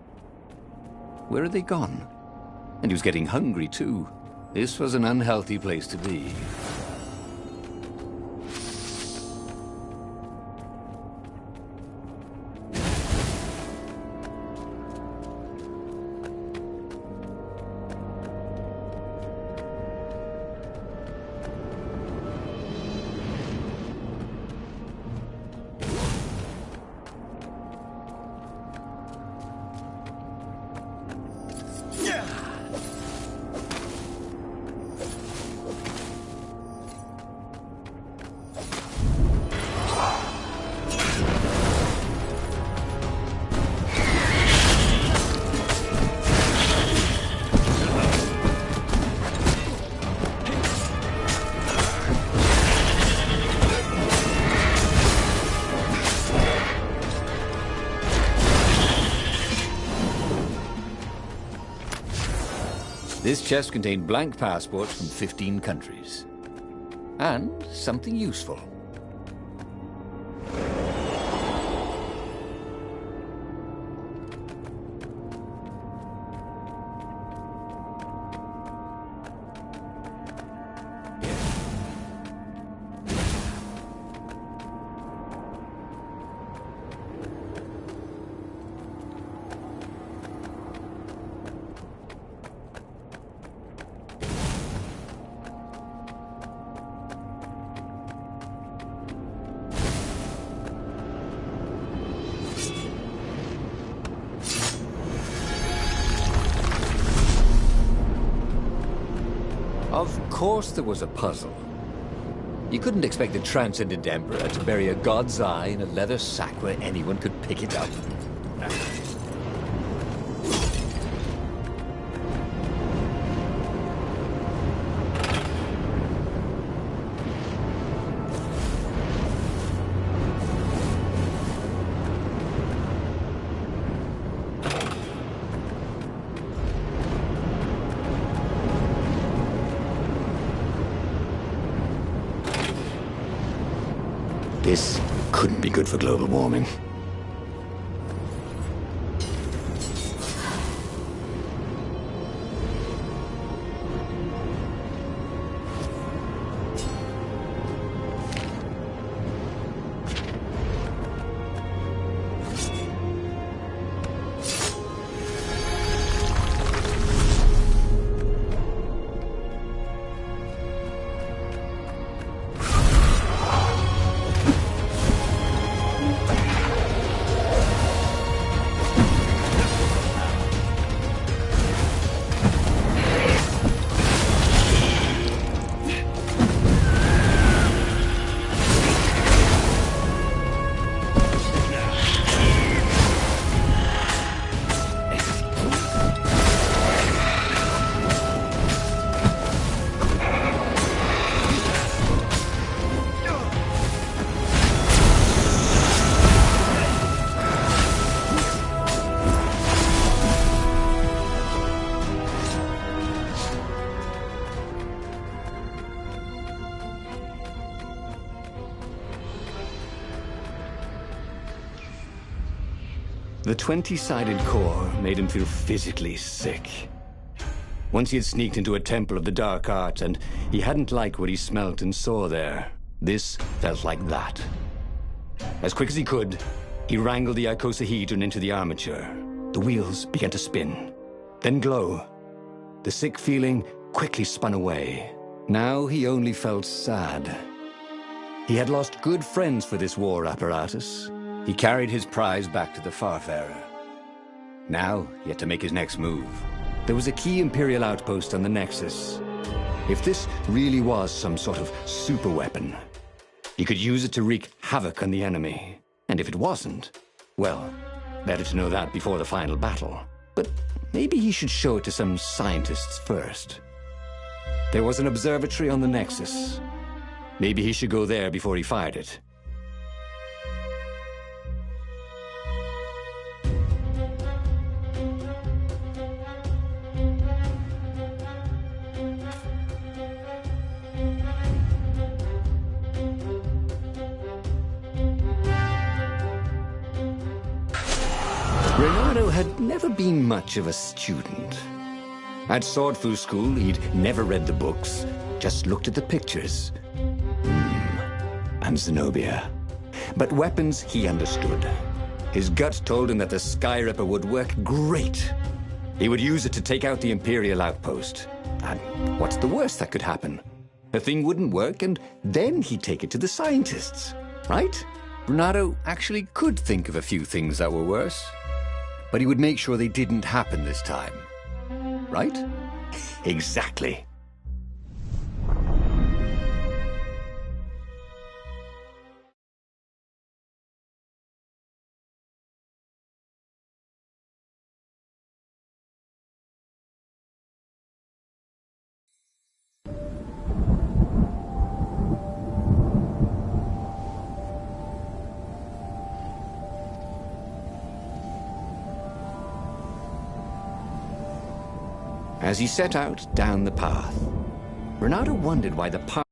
Where had they gone? And he was getting hungry, too. This was an unhealthy place to be. This chest contained blank passports from 15 countries. And something useful. Of course there was a puzzle. You couldn't expect the Transcendent Emperor to bury a god's eye in a leather sack where anyone could pick it up. This couldn't be good for global warming. The 20-sided core made him feel physically sick. Once he had sneaked into a temple of the dark arts, and he hadn't liked what he smelt and saw there. This felt like that. As quick as he could, he wrangled the icosahedron into the armature. The wheels began to spin, then glow. The sick feeling quickly spun away. Now he only felt sad. He had lost good friends for this war apparatus. He carried his prize back to the Farfarer. Now, he had to make his next move. There was a key Imperial outpost on the Nexus. If this really was some sort of superweapon, he could use it to wreak havoc on the enemy. And if it wasn't, well, better to know that before the final battle. But maybe he should show it to some scientists first. There was an observatory on the Nexus. Maybe he should go there before he fired it. Renato had never been much of a student. At Swordfu School, he'd never read the books, just looked at the pictures. And Zenobia. But weapons he understood. His gut told him that the Skyripper would work great. He would use it to take out the Imperial outpost. And what's the worst that could happen? The thing wouldn't work, and then he'd take it to the scientists, right? Renato actually could think of a few things that were worse, but he would make sure they didn't happen this time. Right? Exactly. As he set out down the path, Renato wondered why the path